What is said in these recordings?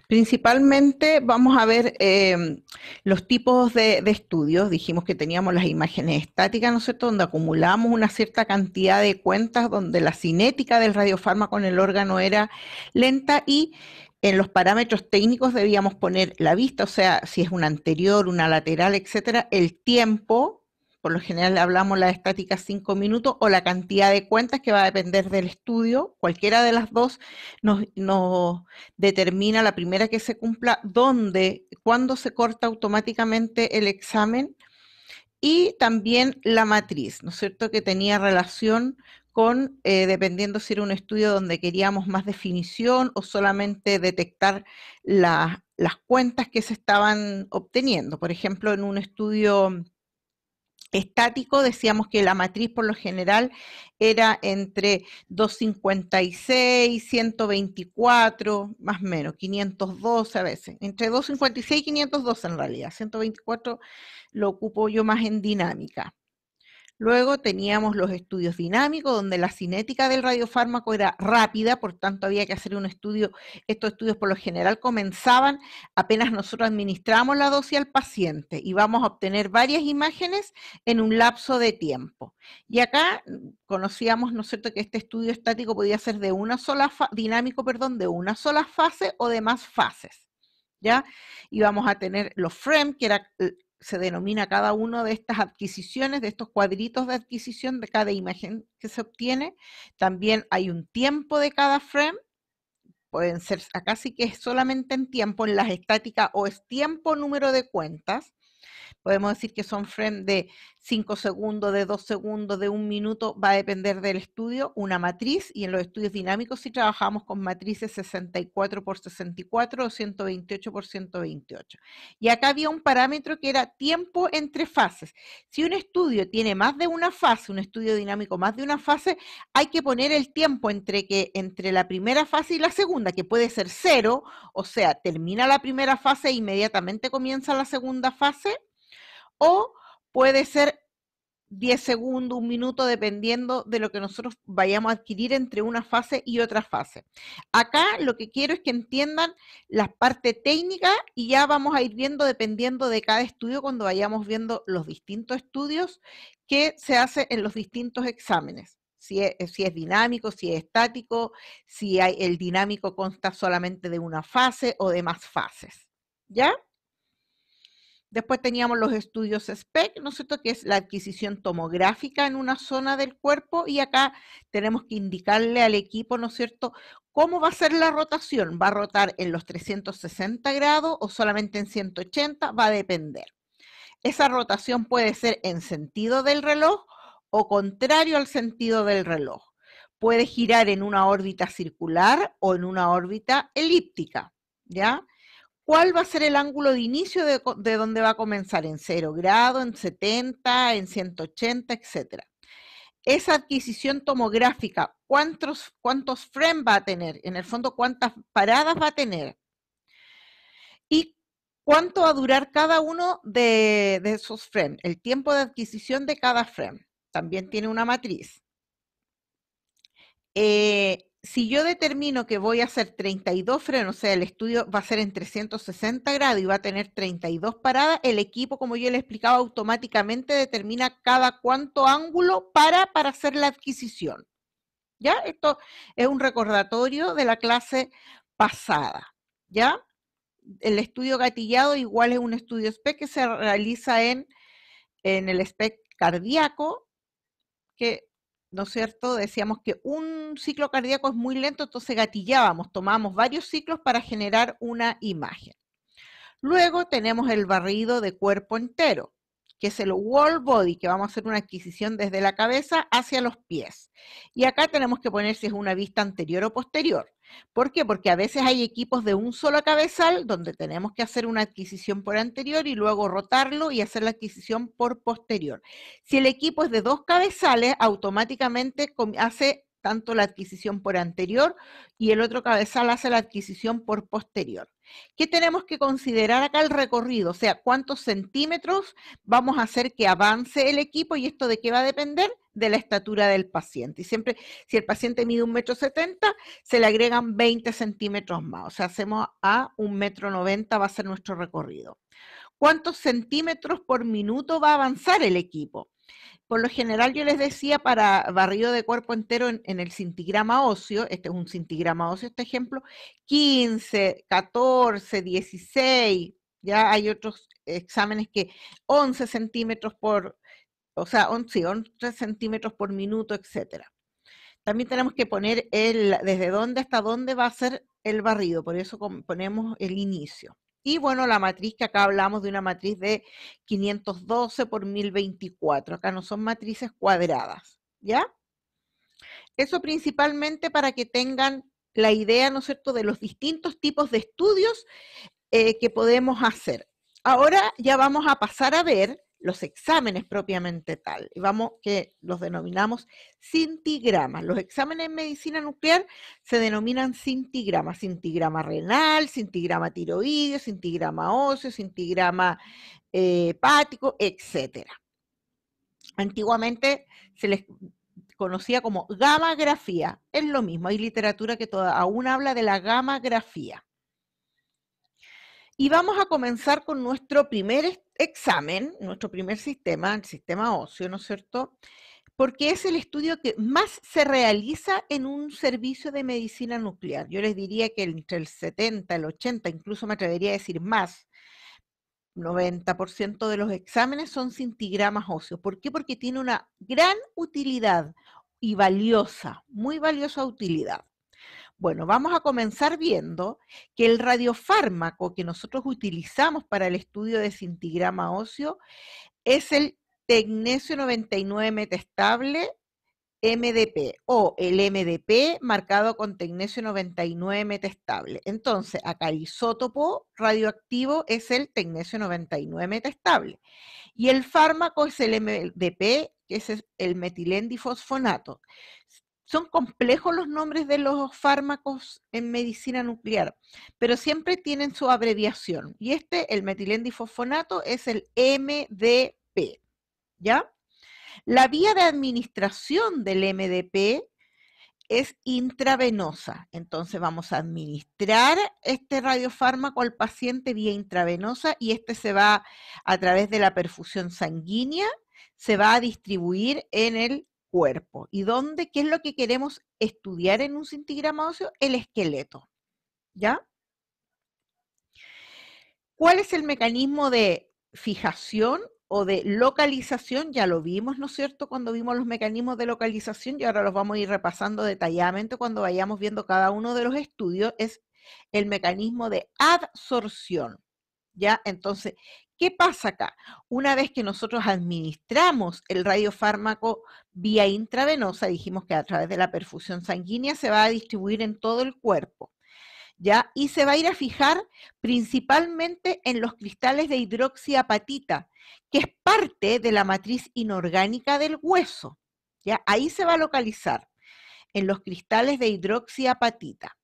Principalmente vamos a ver los tipos de estudios. Dijimos que teníamos las imágenes estáticas, ¿no es cierto?, donde acumulamos una cierta cantidad de cuentas, donde la cinética del radiofármaco en el órgano era lenta y en los parámetros técnicos debíamos poner la vista, o sea, si es una anterior, una lateral, etcétera, el tiempo. Por lo general hablamos la estática 5 minutos o la cantidad de cuentas que va a depender del estudio. Cualquiera de las dos nos determina la primera que se cumpla, dónde, cuándo se corta automáticamente el examen y también la matriz, ¿no es cierto?, que tenía relación con, dependiendo si era un estudio donde queríamos más definición o solamente detectar las cuentas que se estaban obteniendo. Por ejemplo, en un estudio estático decíamos que la matriz por lo general era entre 256, 124, más o menos, 512 a veces, entre 256 y 512 en realidad, 124 lo ocupo yo más en dinámica. Luego teníamos los estudios dinámicos, donde la cinética del radiofármaco era rápida, por tanto había que hacer un estudio. Estos estudios por lo general comenzaban apenas nosotros administramos la dosis al paciente y vamos a obtener varias imágenes en un lapso de tiempo. Y acá conocíamos, ¿no es cierto?, que este estudio estático podía ser de una sola dinámico, perdón, de una sola fase o de más fases. ¿Ya? Y vamos a tener los frames, que era se denomina cada uno de estas adquisiciones, de estos cuadritos de adquisición de cada imagen que se obtiene. También hay un tiempo de cada frame, pueden ser, acá sí que es solamente en tiempo, en las estáticas o es tiempo número de cuentas. Podemos decir que son frames de 5 segundos, de 2 segundos, de 1 minuto, va a depender del estudio, una matriz, y en los estudios dinámicos sí trabajamos con matrices 64 por 64 o 128 por 128. Y acá había un parámetro que era tiempo entre fases. Si un estudio tiene más de una fase, un estudio dinámico más de una fase, hay que poner el tiempo entre la primera fase y la segunda, que puede ser 0, o sea, termina la primera fase e inmediatamente comienza la segunda fase, o puede ser 10 segundos, 1 minuto, dependiendo de lo que nosotros vayamos a adquirir entre una fase y otra fase. Acá lo que quiero es que entiendan la parte técnica y ya vamos a ir viendo, dependiendo de cada estudio, cuando vayamos viendo los distintos estudios que se hacen en los distintos exámenes. Si es dinámico, si es estático, si el dinámico consta solamente de una fase o de más fases. ¿Ya? Después teníamos los estudios SPEC, ¿no es cierto?, que es la adquisición tomográfica en una zona del cuerpo, y acá tenemos que indicarle al equipo, ¿no es cierto?, cómo va a ser la rotación. ¿Va a rotar en los 360 grados o solamente en 180? Va a depender. Esa rotación puede ser en sentido del reloj o contrario al sentido del reloj. Puede girar en una órbita circular o en una órbita elíptica, ¿ya? ¿Cuál va a ser el ángulo de inicio de donde va a comenzar? ¿En 0 grados, en 70, en 180, etcétera? Esa adquisición tomográfica, ¿cuántos frames va a tener? En el fondo, ¿cuántas paradas va a tener? ¿Y cuánto va a durar cada uno de esos frames? El tiempo de adquisición de cada frame. También tiene una matriz. Si yo determino que voy a hacer 32 frenos, o sea, el estudio va a ser en 360 grados y va a tener 32 paradas, el equipo, como yo le explicaba, automáticamente determina cada cuánto ángulo para hacer la adquisición. ¿Ya? Esto es un recordatorio de la clase pasada. ¿Ya? El estudio gatillado igual es un estudio SPEC que se realiza en el SPEC cardíaco, que, ¿no es cierto?, decíamos que un ciclo cardíaco es muy lento, entonces gatillábamos, tomábamos varios ciclos para generar una imagen. Luego tenemos el barrido de cuerpo entero, que es el whole body, que vamos a hacer una adquisición desde la cabeza hacia los pies. Y acá tenemos que poner si es una vista anterior o posterior. ¿Por qué? Porque a veces hay equipos de un solo cabezal donde tenemos que hacer una adquisición por anterior y luego rotarlo y hacer la adquisición por posterior. Si el equipo es de 2 cabezales, automáticamente hace tanto la adquisición por anterior y el otro cabezal hace la adquisición por posterior. ¿Qué tenemos que considerar acá? El recorrido, o sea, cuántos centímetros vamos a hacer que avance el equipo, y esto de qué va a depender, de la estatura del paciente. Y siempre, si el paciente mide 1,70 m, se le agregan 20 centímetros más. O sea, hacemos a 1,90 m va a ser nuestro recorrido. ¿Cuántos centímetros por minuto va a avanzar el equipo? Por lo general yo les decía para barrido de cuerpo entero en el cintigrama óseo, este es un cintigrama óseo, este ejemplo, 15, 14, 16, ya hay otros exámenes que 11 centímetros por, o sea, 11 centímetros por minuto, etcétera. También tenemos que poner desde dónde hasta dónde va a ser el barrido, por eso ponemos el inicio. Y bueno, la matriz que acá hablamos de una matriz de 512 por 1024. Acá no son matrices cuadradas, ¿ya? Eso principalmente para que tengan la idea, ¿no es cierto?, de los distintos tipos de estudios que podemos hacer. Ahora ya vamos a pasar a ver los exámenes propiamente tal, y vamos que los denominamos cintigramas. Los exámenes en medicina nuclear se denominan cintigramas: cintigrama renal, cintigrama tiroideo, cintigrama óseo, cintigrama hepático, etcétera. Antiguamente se les conocía como gamografía, es lo mismo, hay literatura que aún habla de la gamografía. Y vamos a comenzar con nuestro primer examen, nuestro primer sistema, el sistema óseo, ¿no es cierto? Porque es el estudio que más se realiza en un servicio de medicina nuclear. Yo les diría que entre el 70, el 80, incluso me atrevería a decir más, 90% de los exámenes son cintigramas óseos. ¿Por qué? Porque tiene una gran utilidad y valiosa, muy valiosa utilidad. Bueno, vamos a comenzar viendo que el radiofármaco que nosotros utilizamos para el estudio de cintigrama óseo es el tecnesio 99 metestable MDP, o el MDP marcado con tecnesio 99 metestable. Entonces, acá el isótopo radioactivo es el tecnesio 99 metestable. Y el fármaco es el MDP, que es el metilendifosfonato. Son complejos los nombres de los fármacos en medicina nuclear, pero siempre tienen su abreviación. Y el metilendifosfonato, es el MDP, ¿ya? La vía de administración del MDP es intravenosa. Entonces vamos a administrar este radiofármaco al paciente vía intravenosa, y se va a través de la perfusión sanguínea, se va a distribuir en el cuerpo. ¿Y dónde? ¿Qué es lo que queremos estudiar en un cintigrama óseo? El esqueleto, ¿ya? ¿Cuál es el mecanismo de fijación o de localización? Ya lo vimos, ¿no es cierto?, cuando vimos los mecanismos de localización, y ahora los vamos a ir repasando detalladamente cuando vayamos viendo cada uno de los estudios. Es el mecanismo de adsorción, ¿ya? Entonces, ¿qué pasa acá? Una vez que nosotros administramos el radiofármaco vía intravenosa, dijimos que a través de la perfusión sanguínea se va a distribuir en todo el cuerpo, ¿ya? Y se va a ir a fijar principalmente en los cristales de hidroxiapatita, que es parte de la matriz inorgánica del hueso, ¿ya? Ahí se va a localizar, en los cristales de hidroxiapatita.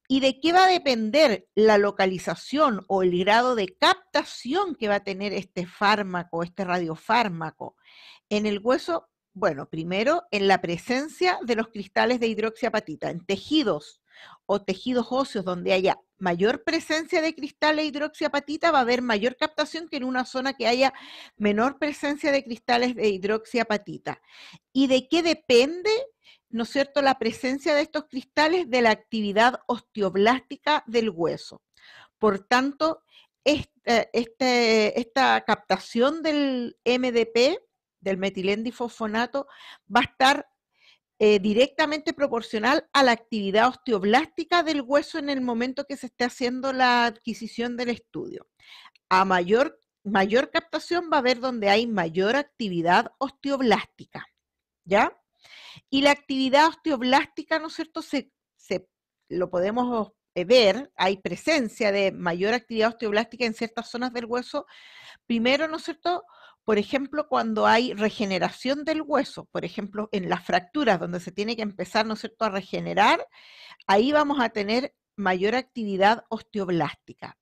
¿Y de qué va a depender la localización o el grado de captación que va a tener este fármaco, este radiofármaco en el hueso? Bueno, primero en la presencia de los cristales de hidroxiapatita, en tejidos o tejidos óseos donde haya mayor presencia de cristales de hidroxiapatita, va a haber mayor captación que en una zona que haya menor presencia de cristales de hidroxiapatita. ¿Y de qué depende, no es cierto, la presencia de estos cristales? De la actividad osteoblástica del hueso. Por tanto, esta captación del MDP, del metilendifosfonato, va a estar directamente proporcional a la actividad osteoblástica del hueso en el momento que se esté haciendo la adquisición del estudio. A mayor captación va a haber donde hay mayor actividad osteoblástica, ¿ya? Y la actividad osteoblástica, ¿no es cierto?, lo podemos ver, hay presencia de mayor actividad osteoblástica en ciertas zonas del hueso. Primero, ¿no es cierto?, por ejemplo, cuando hay regeneración del hueso, por ejemplo, en las fracturas donde se tiene que empezar, ¿no es cierto?, a regenerar, ahí vamos a tener mayor actividad osteoblástica.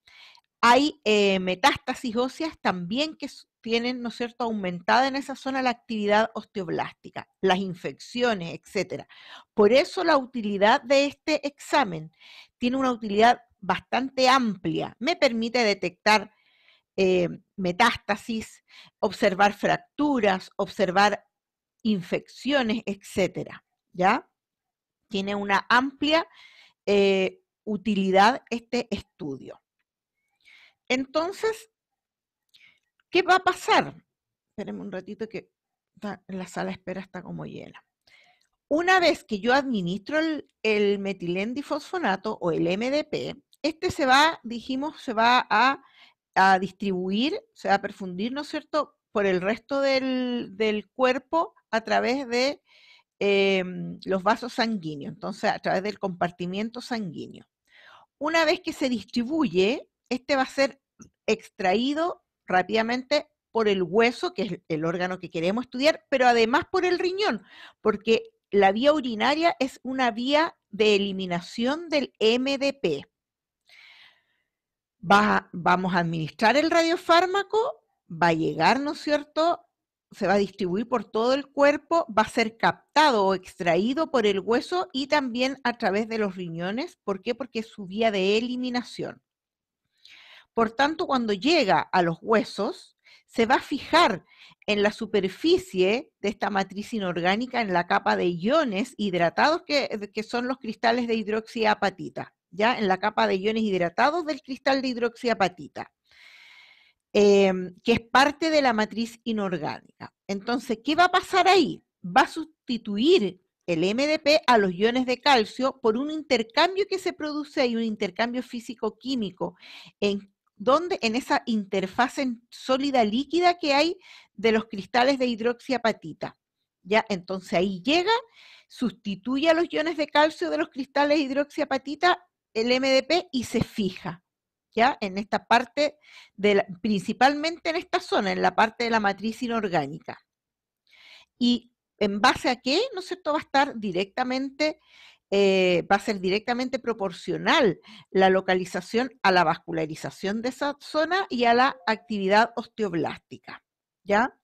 Hay metástasis óseas también que tienen, ¿no es cierto?, aumentada en esa zona la actividad osteoblástica, las infecciones, etcétera. Por eso la utilidad de este examen tiene una utilidad bastante amplia. Me permite detectar metástasis, observar fracturas, observar infecciones, etcétera, ¿ya? Tiene una amplia utilidad este estudio. Entonces, ¿qué va a pasar? Espérenme un ratito que la sala de espera está como llena. Una vez que yo administro el metilendifosfonato o el MDP, este se va, dijimos, se va a distribuir, se va a perfundir, ¿no es cierto?, por el resto del cuerpo a través de los vasos sanguíneos, entonces a través del compartimiento sanguíneo. Una vez que se distribuye, este va a ser extraído rápidamente por el hueso, que es el órgano que queremos estudiar, pero además por el riñón, porque la vía urinaria es una vía de eliminación del MDP. Vamos a administrar el radiofármaco, va a llegar, ¿no es cierto?, se va a distribuir por todo el cuerpo, va a ser captado o extraído por el hueso y también a través de los riñones. ¿Por qué? Porque es su vía de eliminación. Por tanto, cuando llega a los huesos, se va a fijar en la superficie de esta matriz inorgánica, en la capa de iones hidratados que son los cristales de hidroxiapatita, ¿ya? En la capa de iones hidratados del cristal de hidroxiapatita. Que es parte de la matriz inorgánica. Entonces, ¿qué va a pasar ahí? Va a sustituir el MDP a los iones de calcio por un intercambio que se produce ahí, un intercambio físico-químico, en esa interfase sólida líquida que hay de los cristales de hidroxiapatita. ¿Ya? Entonces ahí llega, sustituye a los iones de calcio de los cristales de hidroxiapatita, el MDP, y se fija. ¿Ya? En esta parte, principalmente en esta zona, en la parte de la matriz inorgánica. ¿Y en base a qué? ¿No es cierto? Va a estar directamente, va a ser directamente proporcional la localización a la vascularización de esa zona y a la actividad osteoblástica. ¿Ya?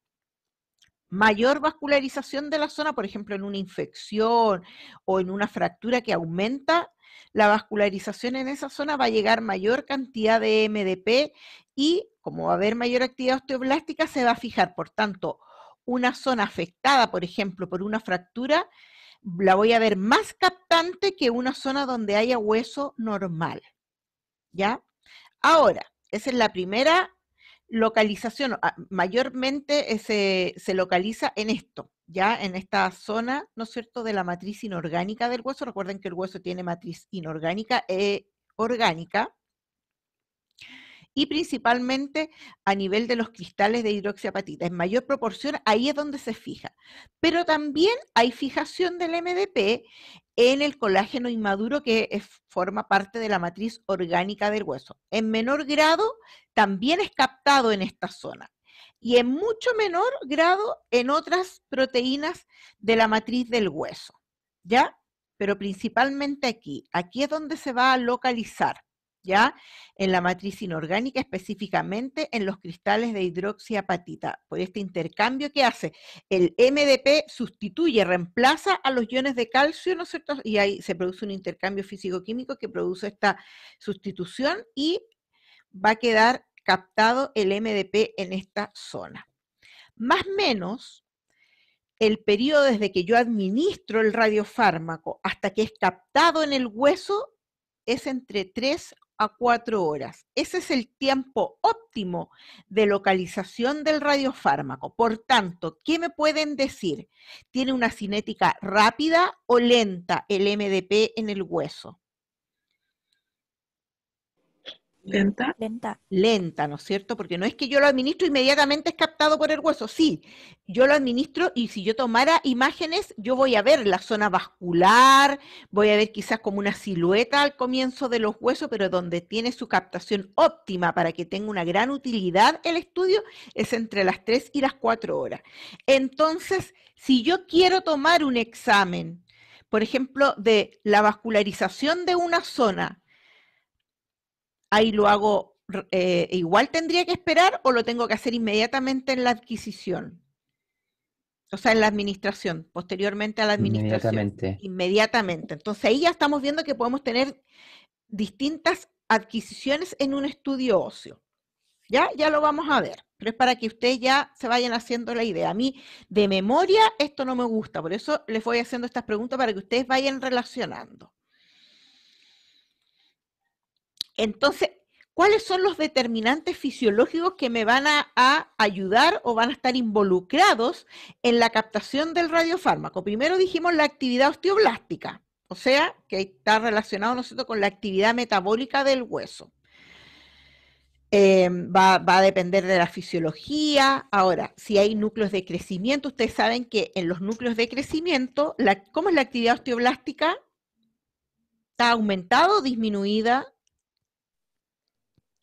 Mayor vascularización de la zona, por ejemplo, en una infección o en una fractura que aumenta la vascularización en esa zona, va a llegar mayor cantidad de MDP y como va a haber mayor actividad osteoblástica, se va a fijar, por tanto, una zona afectada, por ejemplo, por una fractura, la voy a ver más captante que una zona donde haya hueso normal. ¿Ya? Ahora, esa es la primera localización, mayormente se localiza en esto, ya en esta zona, ¿no es cierto?, de la matriz inorgánica del hueso. Recuerden que el hueso tiene matriz inorgánica e orgánica, y principalmente a nivel de los cristales de hidroxiapatita. En mayor proporción, ahí es donde se fija. Pero también hay fijación del MDP en el colágeno inmaduro que forma parte de la matriz orgánica del hueso. En menor grado, también es captado en esta zona. Y en mucho menor grado en otras proteínas de la matriz del hueso. ¿Ya? Pero principalmente aquí. Aquí es donde se va a localizar. ¿Ya? En la matriz inorgánica, específicamente en los cristales de hidroxiapatita, por este intercambio que hace. El MDP sustituye, reemplaza a los iones de calcio, ¿no es cierto? Y ahí se produce un intercambio físico-químico que produce esta sustitución y va a quedar captado el MDP en esta zona. Más o menos, el periodo desde que yo administro el radiofármaco hasta que es captado en el hueso es entre 3 a 4 horas. Ese es el tiempo óptimo de localización del radiofármaco. Por tanto, ¿qué me pueden decir? ¿Tiene una cinética rápida o lenta el MDP en el hueso? ¿Lenta? Lenta. Lenta, ¿no es cierto? Porque no es que yo lo administro inmediatamente es captado por el hueso. Sí, yo lo administro y si yo tomara imágenes, yo voy a ver la zona vascular, voy a ver quizás como una silueta al comienzo de los huesos, pero donde tiene su captación óptima para que tenga una gran utilidad el estudio es entre las 3 y las 4 horas. Entonces, si yo quiero tomar un examen, por ejemplo, de la vascularización de una zona, ahí lo hago igual tendría que esperar o lo tengo que hacer inmediatamente en la adquisición. O sea, en la administración, posteriormente a la administración. Inmediatamente. Inmediatamente. Entonces ahí ya estamos viendo que podemos tener distintas adquisiciones en un estudio óseo. Ya lo vamos a ver, pero es para que ustedes ya se vayan haciendo la idea. A mí, de memoria, esto no me gusta, por eso les voy haciendo estas preguntas para que ustedes vayan relacionando. Entonces, ¿cuáles son los determinantes fisiológicos que me van a ayudar o van a estar involucrados en la captación del radiofármaco? Primero dijimos la actividad osteoblástica, o sea, que está relacionado, ¿no es cierto?, con la actividad metabólica del hueso. Va a depender de la fisiología. Ahora, si hay núcleos de crecimiento, ustedes saben que en los núcleos de crecimiento, ¿cómo es la actividad osteoblástica? ¿Está aumentada o disminuida?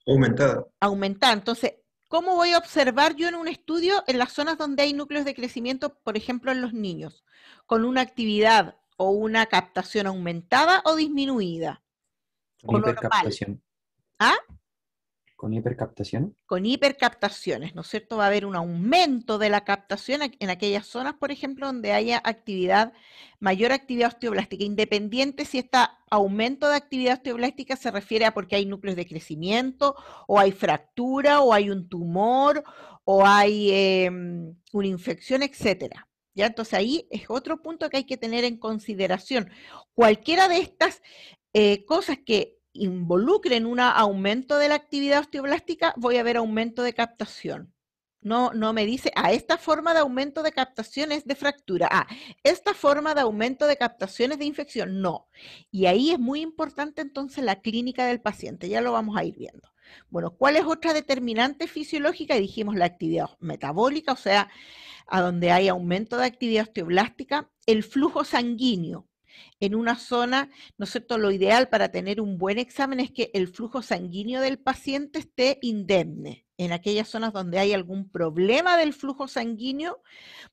Aumentada. Aumentada. Entonces, ¿cómo voy a observar yo en un estudio en las zonas donde hay núcleos de crecimiento, por ejemplo, en los niños, con una actividad o una captación aumentada o disminuida? Con ¿O hipercaptación. normal? ¿Ah? ¿Con hipercaptación? Con hipercaptaciones, ¿no es cierto? Va a haber un aumento de la captación en aquellas zonas, por ejemplo, donde haya mayor actividad osteoblástica, independiente si este aumento de actividad osteoblástica se refiere a porque hay núcleos de crecimiento, o hay fractura, o hay un tumor, o hay una infección, etcétera. ¿Ya? Entonces ahí es otro punto que hay que tener en consideración. Cualquiera de estas cosas que involucren un aumento de la actividad osteoblástica, voy a ver aumento de captación. No me dice, esta forma de aumento de captación es de fractura. Esta forma de aumento de captación es de infección. No. Y ahí es muy importante entonces la clínica del paciente. Ya lo vamos a ir viendo. Bueno, ¿cuál es otra determinante fisiológica? Dijimos la actividad metabólica, o sea, a donde hay aumento de actividad osteoblástica, el flujo sanguíneo. En una zona, ¿no es cierto?, lo ideal para tener un buen examen es que el flujo sanguíneo del paciente esté indemne. En aquellas zonas donde hay algún problema del flujo sanguíneo,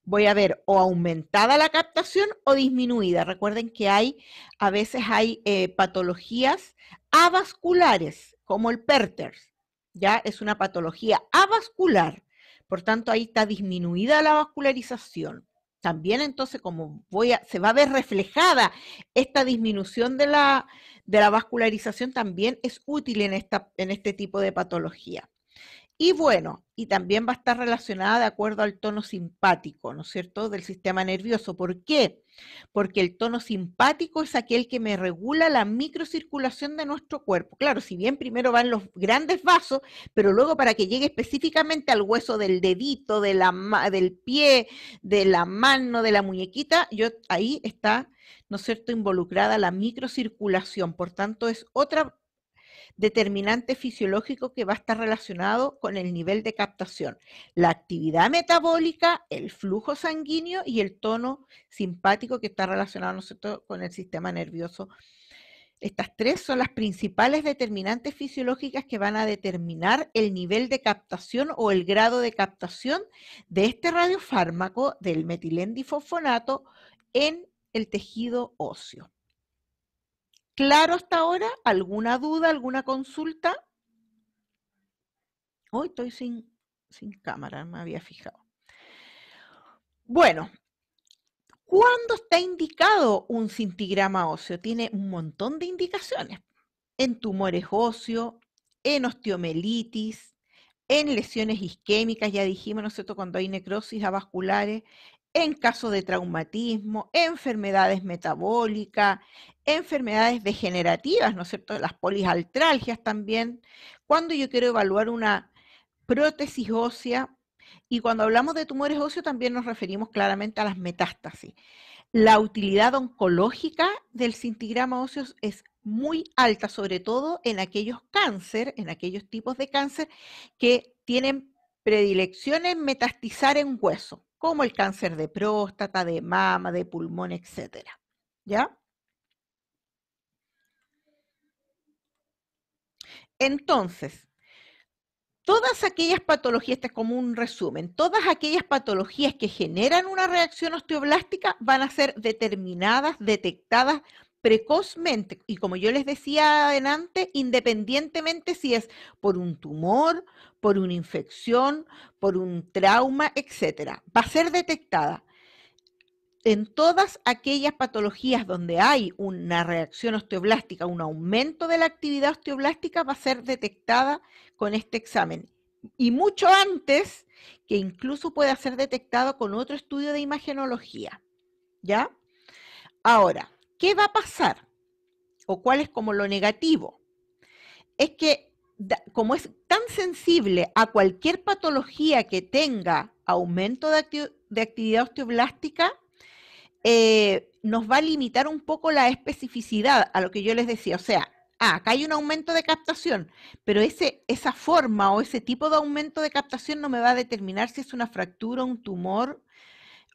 voy a ver o aumentada la captación o disminuida. Recuerden que a veces hay patologías avasculares, como el Perters, ya es una patología avascular. Por tanto, ahí está disminuida la vascularización. También entonces, como se va a ver reflejada esta disminución de la vascularización, también es útil en este tipo de patología. Y bueno, y también va a estar relacionada de acuerdo al tono simpático, ¿no es cierto?, del sistema nervioso. ¿Por qué? Porque el tono simpático es aquel que me regula la microcirculación de nuestro cuerpo. Claro, si bien primero van los grandes vasos, pero luego para que llegue específicamente al hueso del dedito, del pie, de la mano, de la muñequita, ahí está, ¿no es cierto?, involucrada la microcirculación. Por tanto, es otra determinante fisiológico que va a estar relacionado con el nivel de captación. La actividad metabólica, el flujo sanguíneo y el tono simpático que está relacionado, ¿no es cierto?, con el sistema nervioso. Estas tres son las principales determinantes fisiológicas que van a determinar el nivel de captación o el grado de captación de este radiofármaco del metilendifosfonato en el tejido óseo. ¿Claro hasta ahora? ¿Alguna duda, alguna consulta? Hoy estoy sin cámara, me había fijado. Bueno, ¿cuándo está indicado un cintigrama óseo? Tiene un montón de indicaciones. En tumores óseos, en osteomelitis, en lesiones isquémicas, ya dijimos, ¿no es cierto?, cuando hay necrosis avasculares, en caso de traumatismo, enfermedades metabólicas, enfermedades degenerativas, ¿no es cierto?, las poliartralgias también, cuando yo quiero evaluar una prótesis ósea, y cuando hablamos de tumores óseos también nos referimos claramente a las metástasis. La utilidad oncológica del cintigrama óseo es muy alta, sobre todo en aquellos tipos de cáncer que tienen predilección en metastizar en hueso, como el cáncer de próstata, de mama, de pulmón, etcétera. ¿Ya? Entonces, todas aquellas patologías, este es como un resumen, todas aquellas patologías que generan una reacción osteoblástica van a ser determinadas, detectadas precozmente, y como yo les decía adelante, independientemente si es por un tumor, por una infección, por un trauma, etcétera. Va a ser detectada en todas aquellas patologías donde hay una reacción osteoblástica, un aumento de la actividad osteoblástica, va a ser detectada con este examen. Y mucho antes, que incluso pueda ser detectado con otro estudio de imagenología. ¿Ya? Ahora, ¿qué va a pasar? ¿O cuál es como lo negativo? Es que como es tan sensible a cualquier patología que tenga aumento de actividad osteoblástica, nos va a limitar un poco la especificidad a lo que yo les decía. O sea, acá hay un aumento de captación, pero esa forma o ese tipo de aumento de captación no me va a determinar si es una fractura, un tumor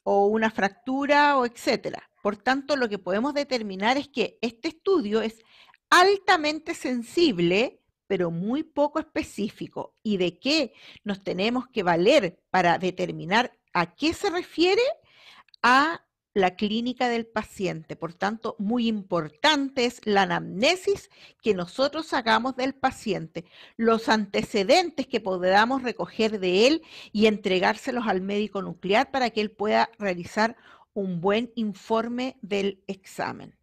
o una fractura o etcétera. Por tanto, lo que podemos determinar es que este estudio es altamente sensible, pero muy poco específico. ¿Y de qué nos tenemos que valer para determinar a qué se refiere? A la clínica del paciente. Por tanto, muy importante es la anamnesis que nosotros hagamos del paciente, los antecedentes que podamos recoger de él y entregárselos al médico nuclear para que él pueda realizar un buen informe del examen.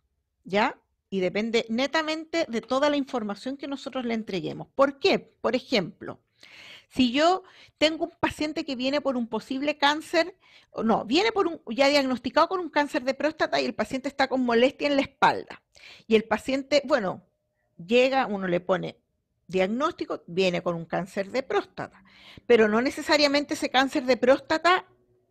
¿Ya? Y depende netamente de toda la información que nosotros le entreguemos. ¿Por qué? Por ejemplo, si yo tengo un paciente que viene por un posible cáncer, no, viene ya diagnosticado con un cáncer de próstata y el paciente está con molestia en la espalda. Y el paciente, bueno, llega, uno le pone diagnóstico, viene con un cáncer de próstata, pero no necesariamente ese cáncer de próstata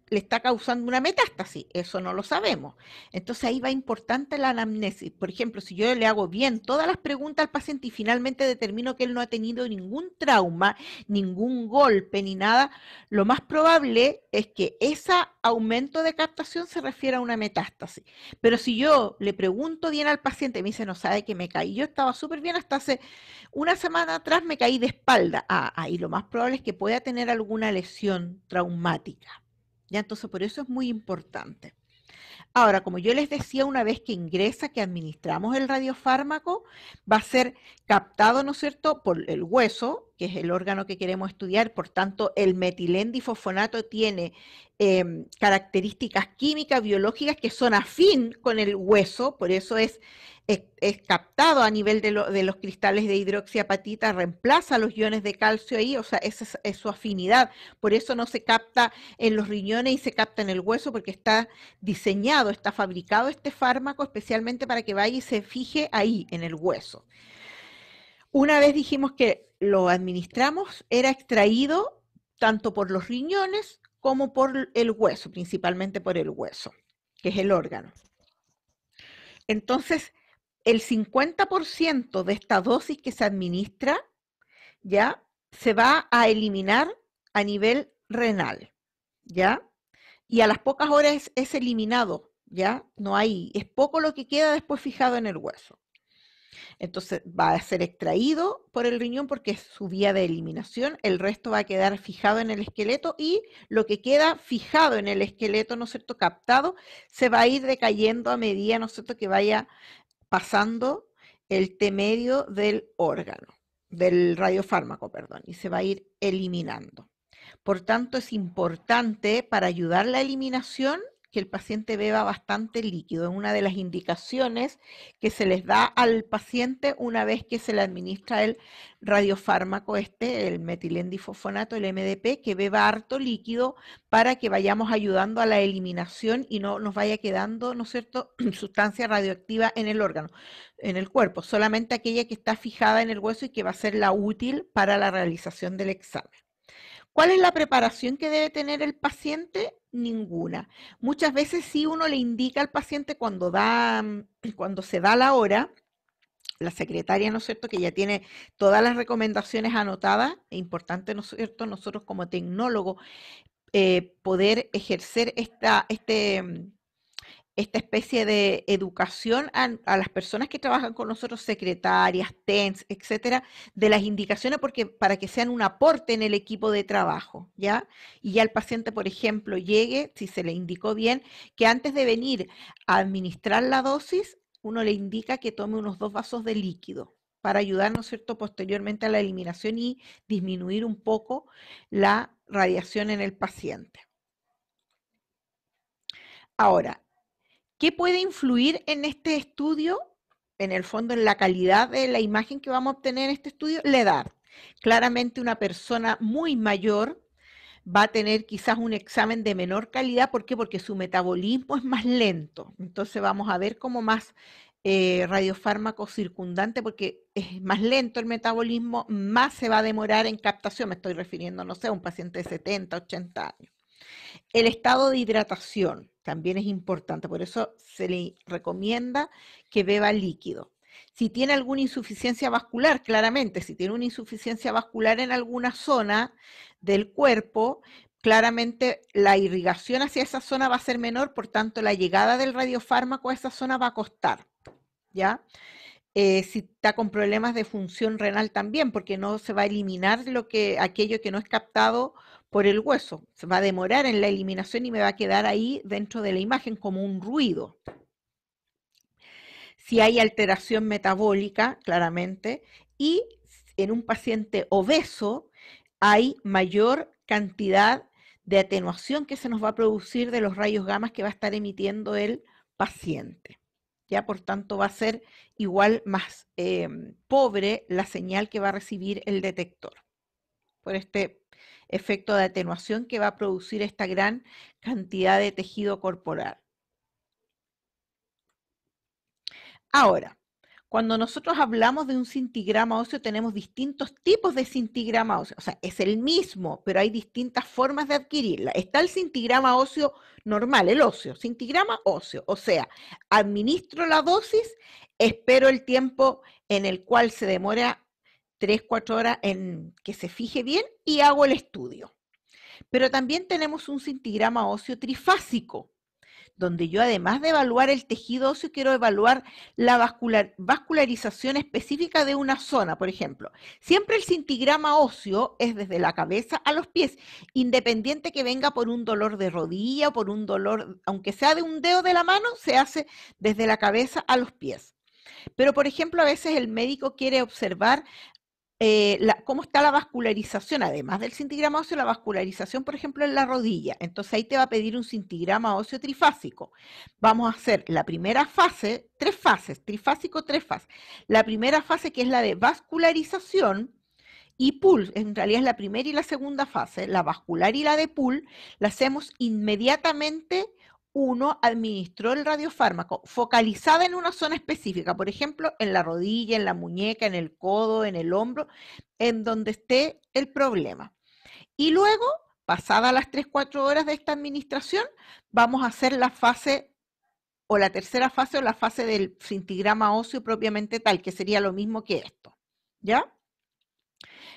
le está causando una metástasis, eso no lo sabemos. Entonces ahí va importante la anamnesis. Por ejemplo, si yo le hago bien todas las preguntas al paciente y finalmente determino que él no ha tenido ningún trauma, ningún golpe ni nada, lo más probable es que ese aumento de captación se refiera a una metástasis. Pero si yo le pregunto bien al paciente, me dice, no sabe que me caí, yo estaba súper bien hasta hace una semana atrás, me caí de espalda. Ahí lo más probable es que pueda tener alguna lesión traumática. ¿Ya? Entonces, por eso es muy importante. Ahora, como yo les decía, una vez que ingresa, que administramos el radiofármaco, va a ser captado, ¿no es cierto?, por el hueso, que es el órgano que queremos estudiar. Por tanto, el metilendifosfonato tiene características químicas, biológicas que son afín con el hueso, por eso es captado a nivel de los cristales de hidroxiapatita, reemplaza los iones de calcio ahí, o sea, esa es su afinidad. Por eso no se capta en los riñones y se capta en el hueso, porque está diseñado, está fabricado este fármaco especialmente para que vaya y se fije ahí, en el hueso. Una vez dijimos que lo administramos, era extraído tanto por los riñones como por el hueso, principalmente por el hueso, que es el órgano. Entonces, el 50% de esta dosis que se administra ya se va a eliminar a nivel renal, ¿ya? Y a las pocas horas es eliminado, ¿ya? No hay, es poco lo que queda después fijado en el hueso. Entonces va a ser extraído por el riñón porque es su vía de eliminación, el resto va a quedar fijado en el esqueleto y lo que queda fijado en el esqueleto, ¿no es cierto?, captado, se va a ir decayendo a medida, ¿no es cierto?, que vaya pasando el T medio del órgano, del radiofármaco, perdón, y se va a ir eliminando. Por tanto, es importante para ayudar la eliminación que el paciente beba bastante líquido. Es una de las indicaciones que se les da al paciente una vez que se le administra el radiofármaco el metilendifosfonato, el MDP, que beba harto líquido para que vayamos ayudando a la eliminación y no nos vaya quedando, ¿no es cierto?, sustancia radioactiva en el órgano, en el cuerpo, solamente aquella que está fijada en el hueso y que va a ser la útil para la realización del examen. ¿Cuál es la preparación que debe tener el paciente? Ninguna. Muchas veces sí uno le indica al paciente cuando se da la hora, la secretaria, ¿no es cierto?, que ya tiene todas las recomendaciones anotadas. Es importante, ¿no es cierto?, nosotros como tecnólogos poder ejercer esta especie de educación a las personas que trabajan con nosotros, secretarias, TENS, etcétera, de las indicaciones para que sean un aporte en el equipo de trabajo, ¿ya? Y ya el paciente, por ejemplo, llegue, si se le indicó bien, que antes de venir a administrar la dosis, uno le indica que tome unos 2 vasos de líquido para ayudar, ¿no es cierto?, posteriormente a la eliminación y disminuir un poco la radiación en el paciente. Ahora, ¿qué puede influir en este estudio? En el fondo, en la calidad de la imagen que vamos a obtener en este estudio, la edad. Claramente una persona muy mayor va a tener quizás un examen de menor calidad. ¿Por qué? Porque su metabolismo es más lento. Entonces vamos a ver como más radiofármaco circundante, porque es más lento el metabolismo, más se va a demorar en captación. Me estoy refiriendo, no sé, a un paciente de 70, 80 años. El estado de hidratación también es importante, por eso se le recomienda que beba líquido. Si tiene alguna insuficiencia vascular, claramente, si tiene una insuficiencia vascular en alguna zona del cuerpo, claramente la irrigación hacia esa zona va a ser menor, por tanto la llegada del radiofármaco a esa zona va a costar, ¿ya? Si está con problemas de función renal también, porque no se va a eliminar aquello que no es captado por el hueso. Se va a demorar en la eliminación y me va a quedar ahí dentro de la imagen como un ruido. Si hay alteración metabólica, claramente, y en un paciente obeso hay mayor cantidad de atenuación que se nos va a producir de los rayos gamma que va a estar emitiendo el paciente. Ya, por tanto, va a ser igual más pobre la señal que va a recibir el detector por este efecto de atenuación que va a producir esta gran cantidad de tejido corporal. Ahora, cuando nosotros hablamos de un cintigrama óseo, tenemos distintos tipos de cintigrama óseo. O sea, es el mismo, pero hay distintas formas de adquirirla. Está el cintigrama óseo normal, el óseo, cintigrama óseo. O sea, administro la dosis, espero el tiempo en el cual se demora 3, 4 horas en que se fije bien y hago el estudio. Pero también tenemos un cintigrama óseo trifásico, donde yo, además de evaluar el tejido óseo, quiero evaluar la vascularización específica de una zona. Por ejemplo, siempre el cintigrama óseo es desde la cabeza a los pies, independiente que venga por un dolor de rodilla o por un dolor, aunque sea de un dedo de la mano, se hace desde la cabeza a los pies. Pero, por ejemplo, a veces el médico quiere observar cómo está la vascularización, además del cintigrama óseo, la vascularización, por ejemplo, en la rodilla. Entonces ahí te va a pedir un cintigrama óseo trifásico. Vamos a hacer la primera fase, 3 fases, trifásico, 3 fases. La primera fase, que es la de vascularización, y pull, en realidad es la primera y la segunda fase, la vascular y la de pull, la hacemos inmediatamente. Uno administró el radiofármaco focalizada en una zona específica, por ejemplo, en la rodilla, en la muñeca, en el codo, en el hombro, en donde esté el problema. Y luego, pasadas las 3, 4 horas de esta administración, vamos a hacer la fase o la tercera fase o la fase del cintigrama óseo propiamente tal, que sería lo mismo que esto, ¿ya?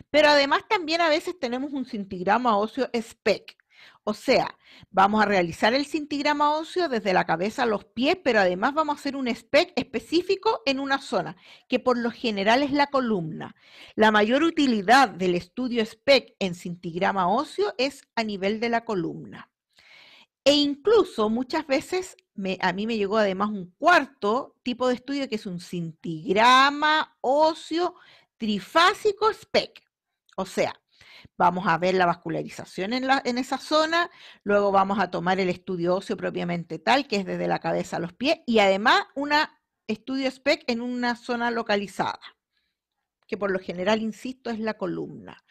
Pero además también a veces tenemos un cintigrama óseo SPEC. O sea, vamos a realizar el cintigrama óseo desde la cabeza a los pies, pero además vamos a hacer un SPEC específico en una zona, que por lo general es la columna. La mayor utilidad del estudio SPEC en cintigrama óseo es a nivel de la columna. E incluso muchas veces a mí me llegó además un cuarto tipo de estudio que es un cintigrama óseo trifásico SPEC. O sea, vamos a ver la vascularización en esa zona, luego vamos a tomar el estudio óseo propiamente tal, que es desde la cabeza a los pies, y además un estudio SPEC en una zona localizada, que por lo general, insisto, es la columna.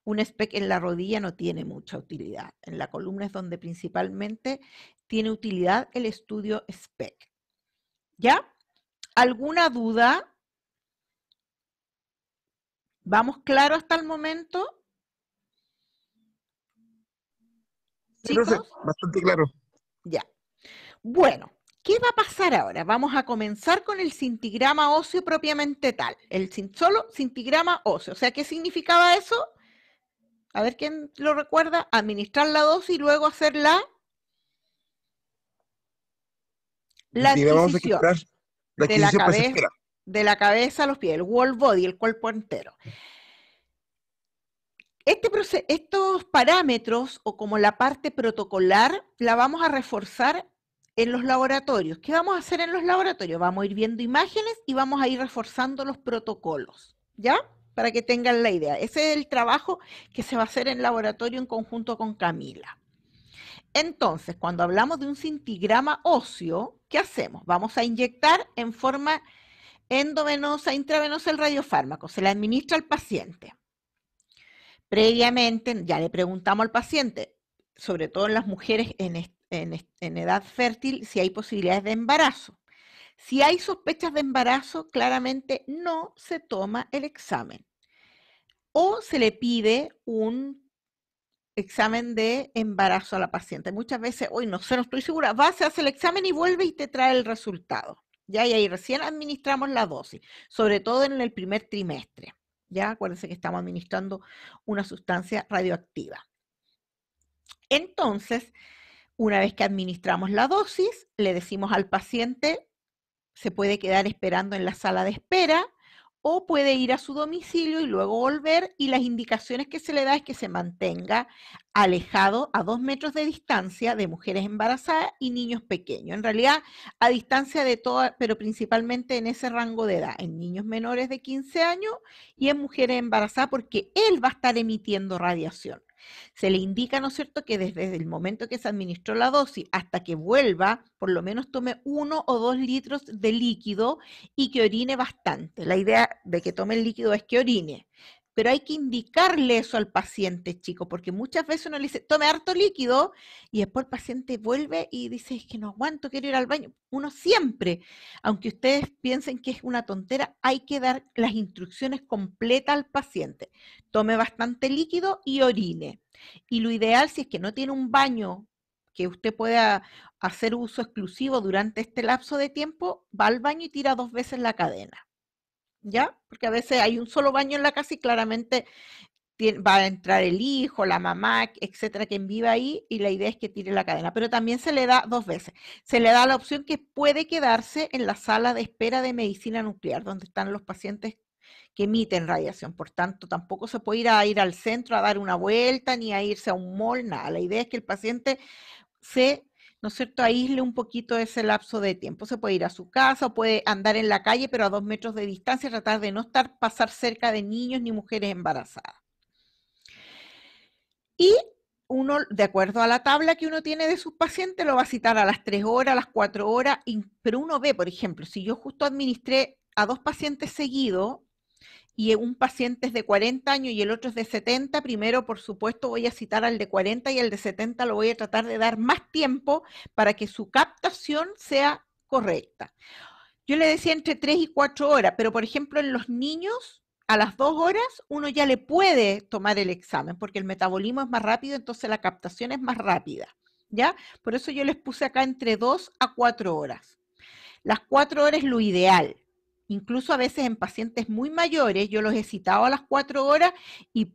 Un SPEC en la rodilla no tiene mucha utilidad. En la columna es donde principalmente tiene utilidad el estudio SPEC. ¿Ya? ¿Alguna duda? ¿Vamos claro hasta el momento? Sí, profe, ¿Chicos? bastante claro. Ya. Bueno, ¿qué va a pasar ahora? Vamos a comenzar con el cintigrama óseo propiamente tal. Solo cintigrama óseo. O sea, ¿qué significaba eso? A ver quién lo recuerda. Administrar la dosis y luego hacer la Digamos de adquisición la de la adquisición cabeza, pasajera. a los pies, el whole body, el cuerpo entero. Estos parámetros, o como la parte protocolar, la vamos a reforzar en los laboratorios. ¿Qué vamos a hacer en los laboratorios? Vamos a ir viendo imágenes y vamos a ir reforzando los protocolos, ¿ya? Para que tengan la idea. Ese es el trabajo que se va a hacer en laboratorio en conjunto con Camila. Entonces, cuando hablamos de un cintigrama óseo, ¿qué hacemos? Vamos a inyectar en forma endovenosa, intravenosa el radiofármaco. Se le administra al paciente. Previamente, ya le preguntamos al paciente, sobre todo en las mujeres en edad fértil, si hay posibilidades de embarazo. Si hay sospechas de embarazo, claramente no se toma el examen. O se le pide un examen de embarazo a la paciente. Muchas veces, hoy no sé, no estoy segura, va, se hace el examen y vuelve y te trae el resultado. ¿Ya? Y ahí recién administramos la dosis, sobre todo en el primer trimestre. ¿Ya? Acuérdense que estamos administrando una sustancia radioactiva. Entonces, una vez que administramos la dosis, le decimos al paciente, se puede quedar esperando en la sala de espera o puede ir a su domicilio y luego volver, y las indicaciones que se le da es que se mantenga alejado a 2 metros de distancia de mujeres embarazadas y niños pequeños. En realidad, a distancia de todas, pero principalmente en ese rango de edad, en niños menores de 15 años y en mujeres embarazadas, porque él va a estar emitiendo radiación. Se le indica, ¿no es cierto?, que desde el momento que se administró la dosis hasta que vuelva, por lo menos tome 1 o 2 litros de líquido y que orine bastante. La idea de que tome el líquido es que orine. Pero hay que indicarle eso al paciente, chico, porque muchas veces uno le dice, tome harto líquido, y después el paciente vuelve y dice, es que no aguanto, quiero ir al baño. Uno siempre, aunque ustedes piensen que es una tontera, hay que dar las instrucciones completas al paciente. Tome bastante líquido y orine. Y lo ideal, si es que no tiene un baño que usted pueda hacer uso exclusivo durante este lapso de tiempo, va al baño y tira 2 veces la cadena. ¿Ya? Porque a veces hay un solo baño en la casa y claramente va a entrar el hijo, la mamá, etcétera, quien vive ahí, y la idea es que tire la cadena. Pero también se le da 2 veces. Se le da la opción que puede quedarse en la sala de espera de medicina nuclear, donde están los pacientes que emiten radiación. Por tanto, tampoco se puede ir al centro a dar una vuelta, ni a irse a un mall, nada. La idea es que el paciente ¿no es cierto?, aísle un poquito ese lapso de tiempo. Se puede ir a su casa o puede andar en la calle, pero a 2 metros de distancia, tratar de no pasar cerca de niños ni mujeres embarazadas. Y uno, de acuerdo a la tabla que uno tiene de sus pacientes, lo va a citar a las 3 horas, a las 4 horas, pero uno ve, por ejemplo, si yo justo administré a 2 pacientes seguidos, y un paciente es de 40 años y el otro es de 70, primero, por supuesto, voy a citar al de 40 y al de 70 lo voy a tratar de dar más tiempo para que su captación sea correcta. Yo le decía entre 3 y 4 horas, pero por ejemplo en los niños, a las 2 horas uno ya le puede tomar el examen porque el metabolismo es más rápido, entonces la captación es más rápida, ¿ya? Por eso yo les puse acá entre 2 a 4 horas. Las 4 horas es lo ideal. Incluso a veces en pacientes muy mayores, yo los he citado a las 4 horas y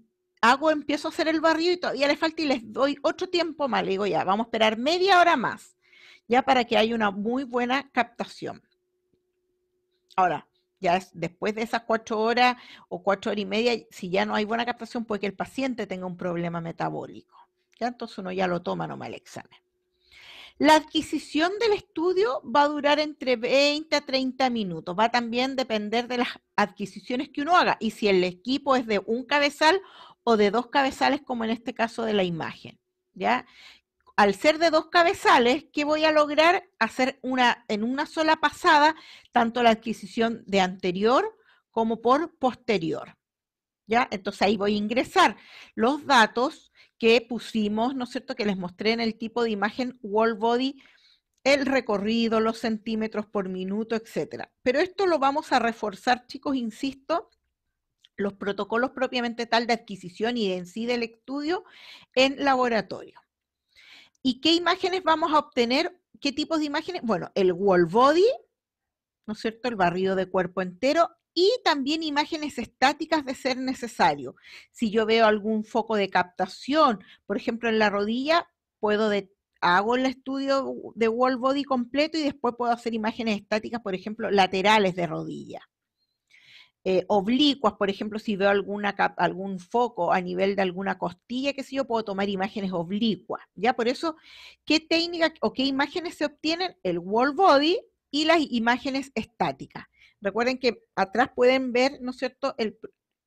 empiezo a hacer el barrido y todavía les falta y les doy otro tiempo más. Le digo, ya, vamos a esperar media hora más, ya para que haya una muy buena captación. Ahora, ya después de esas 4 horas o 4 horas y media, si ya no hay buena captación, puede que el paciente tenga un problema metabólico. ¿Ya? Entonces uno ya lo toma nomás el examen. La adquisición del estudio va a durar entre 20 a 30 minutos. Va a también depender de las adquisiciones que uno haga y si el equipo es de un cabezal o de 2 cabezales, como en este caso de la imagen. ¿Ya? Al ser de 2 cabezales, ¿qué voy a lograr? Hacer en una sola pasada, tanto la adquisición de anterior como por posterior. ¿Ya? Entonces ahí voy a ingresar los datos que pusimos, ¿no es cierto?, que les mostré en el tipo de imagen wall body, el recorrido, los centímetros por minuto, etcétera. Pero esto lo vamos a reforzar, chicos, insisto, los protocolos propiamente tal de adquisición y en sí del estudio en laboratorio. ¿Y qué imágenes vamos a obtener? ¿Qué tipos de imágenes? Bueno, el wall body, ¿no es cierto?, el barrido de cuerpo entero, y también imágenes estáticas de ser necesario. Si yo veo algún foco de captación, por ejemplo en la rodilla, hago el estudio de wall body completo y después puedo hacer imágenes estáticas, por ejemplo, laterales de rodilla. oblicuas, por ejemplo, si veo algún foco a nivel de alguna costilla, qué sé yo, puedo tomar imágenes oblicuas, ¿ya? Por eso, ¿qué técnica o qué imágenes se obtienen? El wall body y las imágenes estáticas. Recuerden que atrás pueden ver, ¿no es cierto?,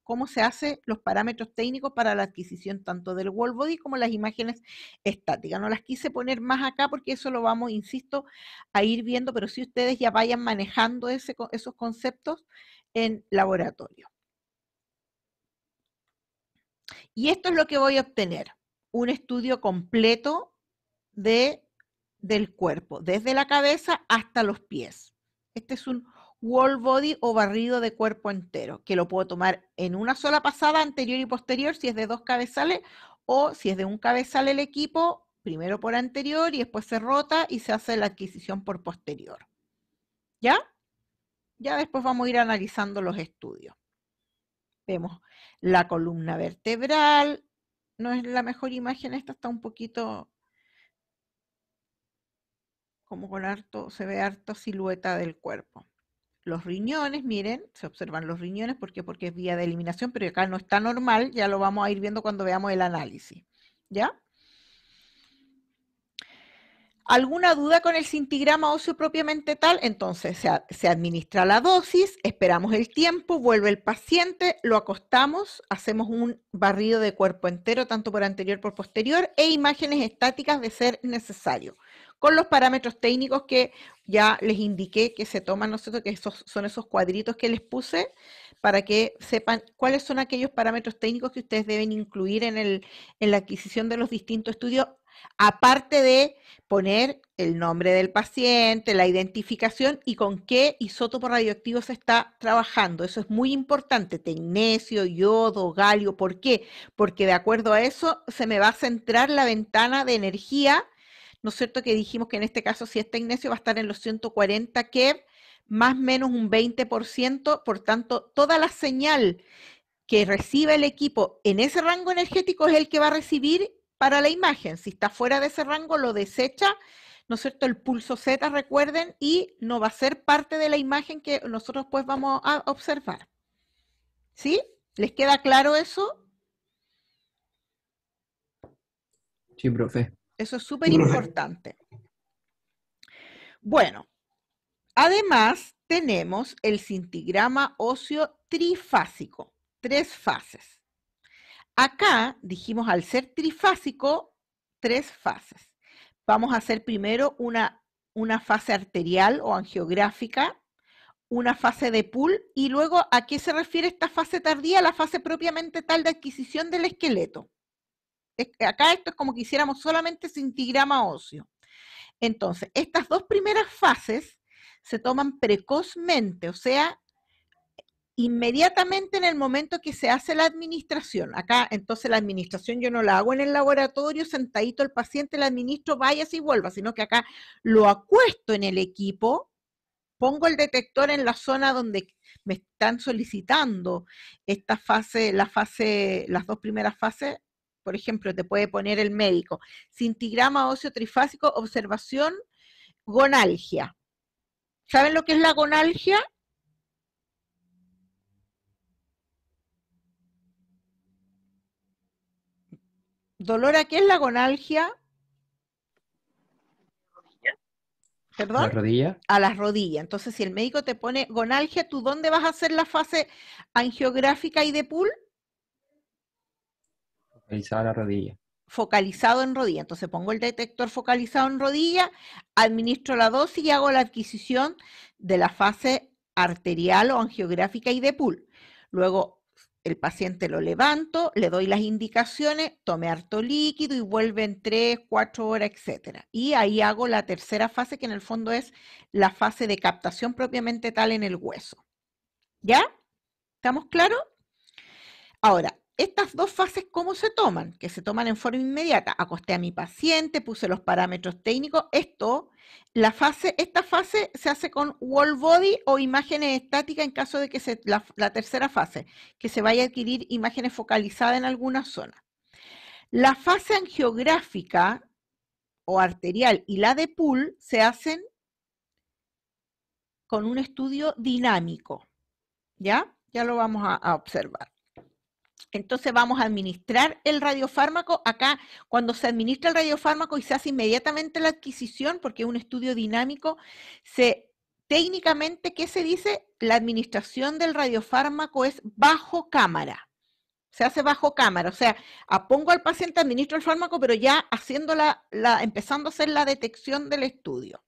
cómo se hacen los parámetros técnicos para la adquisición tanto del wall body como las imágenes estáticas. No las quise poner más acá porque eso lo vamos, insisto, a ir viendo, pero si ustedes ya vayan manejando esos conceptos en laboratorio. Y esto es lo que voy a obtener, un estudio completo del cuerpo, desde la cabeza hasta los pies. Este es un wall body o barrido de cuerpo entero, que lo puedo tomar en una sola pasada, anterior y posterior, si es de 2 cabezales, o si es de un cabezal el equipo, primero por anterior y después se rota y se hace la adquisición por posterior. ¿Ya? Ya después vamos a ir analizando los estudios. Vemos la columna vertebral, no es la mejor imagen, esta está un poquito como con se ve harta silueta del cuerpo. Los riñones, miren, se observan los riñones, ¿por qué? Porque es vía de eliminación, pero acá no está normal, ya lo vamos a ir viendo cuando veamos el análisis, ¿ya? ¿Alguna duda con el cintigrama óseo propiamente tal? Entonces se administra la dosis, esperamos el tiempo, vuelve el paciente, lo acostamos, hacemos un barrido de cuerpo entero, tanto por anterior por posterior, e imágenes estáticas de ser necesario, con los parámetros técnicos que ya les indiqué que se toman, ¿no es cierto?, que son esos cuadritos que les puse, para que sepan cuáles son aquellos parámetros técnicos que ustedes deben incluir en la adquisición de los distintos estudios, aparte de poner el nombre del paciente, la identificación y con qué isótopo radioactivo se está trabajando. Eso es muy importante, tecnecio, yodo, galio. ¿Por qué? Porque de acuerdo a eso se me va a centrar la ventana de energía, ¿no es cierto?, que dijimos que en este caso si es tecnecio va a estar en los 140 keV, más o menos un 20%, por tanto toda la señal que recibe el equipo en ese rango energético es el que va a recibir para la imagen. Si está fuera de ese rango, lo desecha, ¿no es cierto?, el pulso Z, recuerden, y no va a ser parte de la imagen que nosotros pues vamos a observar. ¿Sí? ¿Les queda claro eso? Sí, profe. Eso es súper importante. Bueno, además tenemos el cintigrama óseo trifásico, 3 fases. Acá dijimos, al ser trifásico, 3 fases. Vamos a hacer primero una fase arterial o angiográfica, una fase de pool, y luego, ¿a qué se refiere esta fase tardía? La fase propiamente tal de adquisición del esqueleto. Acá esto es como que hiciéramos solamente cintigrama óseo. Entonces, estas 2 primeras fases se toman precozmente, o sea, inmediatamente en el momento que se hace la administración. Acá, entonces, la administración yo no la hago en el laboratorio, sentadito el paciente, la administro, vaya y vuelva, sino que acá lo acuesto en el equipo, pongo el detector en la zona donde me están solicitando esta fase, las 2 primeras fases. Por ejemplo, te puede poner el médico, cintigrama óseo trifásico, observación, gonalgia. ¿Saben lo que es la gonalgia? ¿Dolor a qué es la gonalgia? ¿Perdón? ¿La rodilla? A las rodillas. Entonces, si el médico te pone gonalgia, ¿tú dónde vas a hacer la fase angiográfica y de pool? Focalizada la rodilla. Focalizado en rodilla. Entonces pongo el detector focalizado en rodilla, administro la dosis y hago la adquisición de la fase arterial o angiográfica y de pool. Luego el paciente lo levanto, le doy las indicaciones, tome harto líquido y vuelve en 3, 4 horas, etc. Y ahí hago la tercera fase, que en el fondo es la fase de captación propiamente tal en el hueso. ¿Ya? ¿Estamos claros? Ahora, estas 2 fases, ¿cómo se toman? Que se toman en forma inmediata. Acosté a mi paciente, puse los parámetros técnicos. Esta fase se hace con wall body o imágenes estáticas en caso de que la tercera fase, que se vaya a adquirir imágenes focalizadas en alguna zona. La fase angiográfica o arterial y la de pool se hacen con un estudio dinámico, ¿ya? Ya lo vamos a observar. Entonces vamos a administrar el radiofármaco. Acá, cuando se administra el radiofármaco y se hace inmediatamente la adquisición, porque es un estudio dinámico, técnicamente, ¿qué se dice? La administración del radiofármaco es bajo cámara. Se hace bajo cámara, o sea, pongo al paciente, administro el fármaco, pero ya haciendo empezando a hacer la detección del estudio.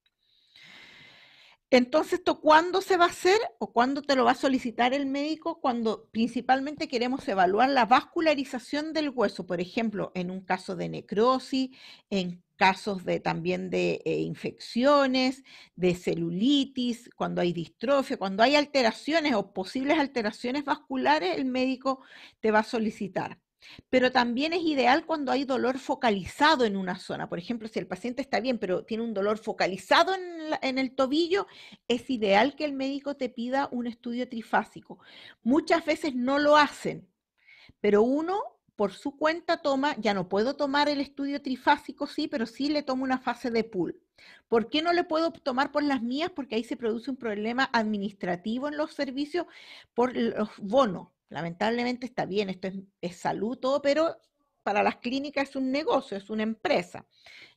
Entonces, ¿esto cuándo se va a hacer o cuándo te lo va a solicitar el médico? Cuando principalmente queremos evaluar la vascularización del hueso, por ejemplo, en un caso de necrosis, en casos también de infecciones, de celulitis, cuando hay distrofia, cuando hay alteraciones o posibles alteraciones vasculares, el médico te va a solicitar. Pero también es ideal cuando hay dolor focalizado en una zona. Por ejemplo, si el paciente está bien, pero tiene un dolor focalizado en el tobillo, es ideal que el médico te pida un estudio trifásico. Muchas veces no lo hacen, pero uno por su cuenta toma, ya no puedo tomar el estudio trifásico, sí, pero sí le tomo una fase de pool. ¿Por qué no le puedo tomar por las mías? Porque ahí se produce un problema administrativo en los servicios por los bonos. Lamentablemente está bien, esto es salud, todo, pero para las clínicas es un negocio, es una empresa.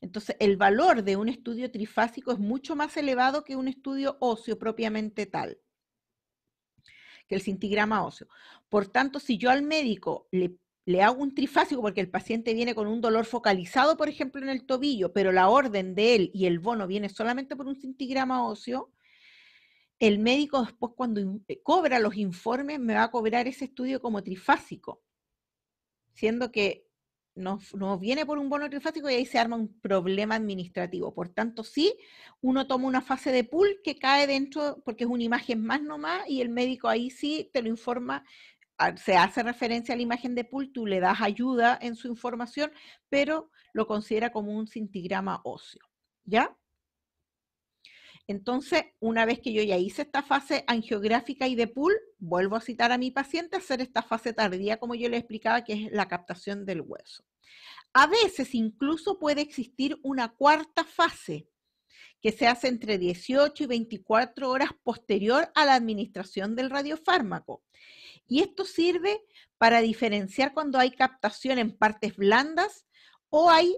Entonces, el valor de un estudio trifásico es mucho más elevado que un estudio óseo propiamente tal, que el cintigrama óseo. Por tanto, si yo al médico le hago un trifásico porque el paciente viene con un dolor focalizado, por ejemplo, en el tobillo, pero la orden de él y el bono viene solamente por un cintigrama óseo, el médico después cuando cobra los informes me va a cobrar ese estudio como trifásico, siendo que nos viene por un bono trifásico y ahí se arma un problema administrativo. Por tanto, sí, uno toma una fase de pool que cae dentro, porque es una imagen más nomás, y el médico ahí sí te lo informa, se hace referencia a la imagen de pool, tú le das ayuda en su información, pero lo considera como un cintigrama óseo, ¿ya? Entonces, una vez que yo ya hice esta fase angiográfica y de pool, vuelvo a citar a mi paciente a hacer esta fase tardía, como yo le explicaba, que es la captación del hueso. A veces incluso puede existir una cuarta fase, que se hace entre 18 y 24 horas posterior a la administración del radiofármaco. Y esto sirve para diferenciar cuando hay captación en partes blandas o hay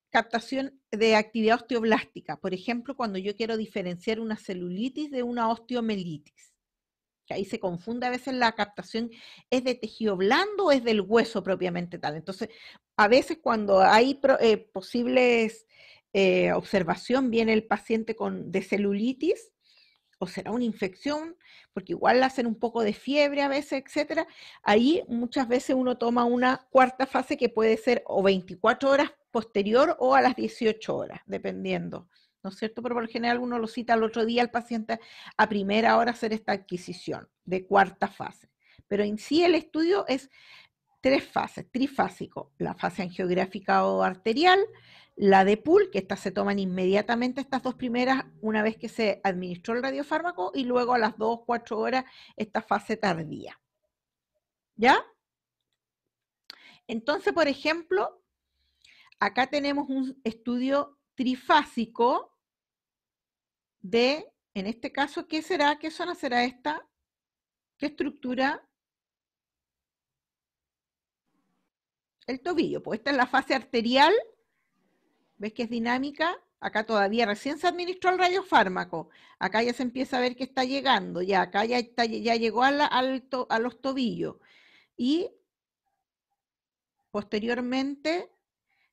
captación de actividad osteoblástica. Por ejemplo, cuando yo quiero diferenciar una celulitis de una osteomelitis. Que ahí se confunde a veces la captación, ¿es de tejido blando o es del hueso propiamente tal? Entonces, a veces cuando hay posibles observación, viene el paciente de celulitis, o será una infección, porque igual le hacen un poco de fiebre a veces, etcétera. Ahí muchas veces uno toma una cuarta fase que puede ser o 24 horas posterior o a las 18 horas, dependiendo, ¿no es cierto? Pero por lo general uno lo cita al otro día al paciente a primera hora hacer esta adquisición de cuarta fase. Pero en sí el estudio es 3 fases, trifásico, la fase angiográfica o arterial, la de pool, que estas se toman inmediatamente, estas dos primeras, una vez que se administró el radiofármaco, y luego a las 2, 4 horas, esta fase tardía. ¿Ya? Entonces, por ejemplo, acá tenemos un estudio trifásico de, en este caso, ¿qué será? ¿Qué zona será esta? ¿Qué estructura? El tobillo, pues esta es la fase arterial. ¿Ves que es dinámica? Acá todavía recién se administró el radiofármaco. Acá ya se empieza a ver que está llegando. Ya acá ya llegó a los tobillos. Y posteriormente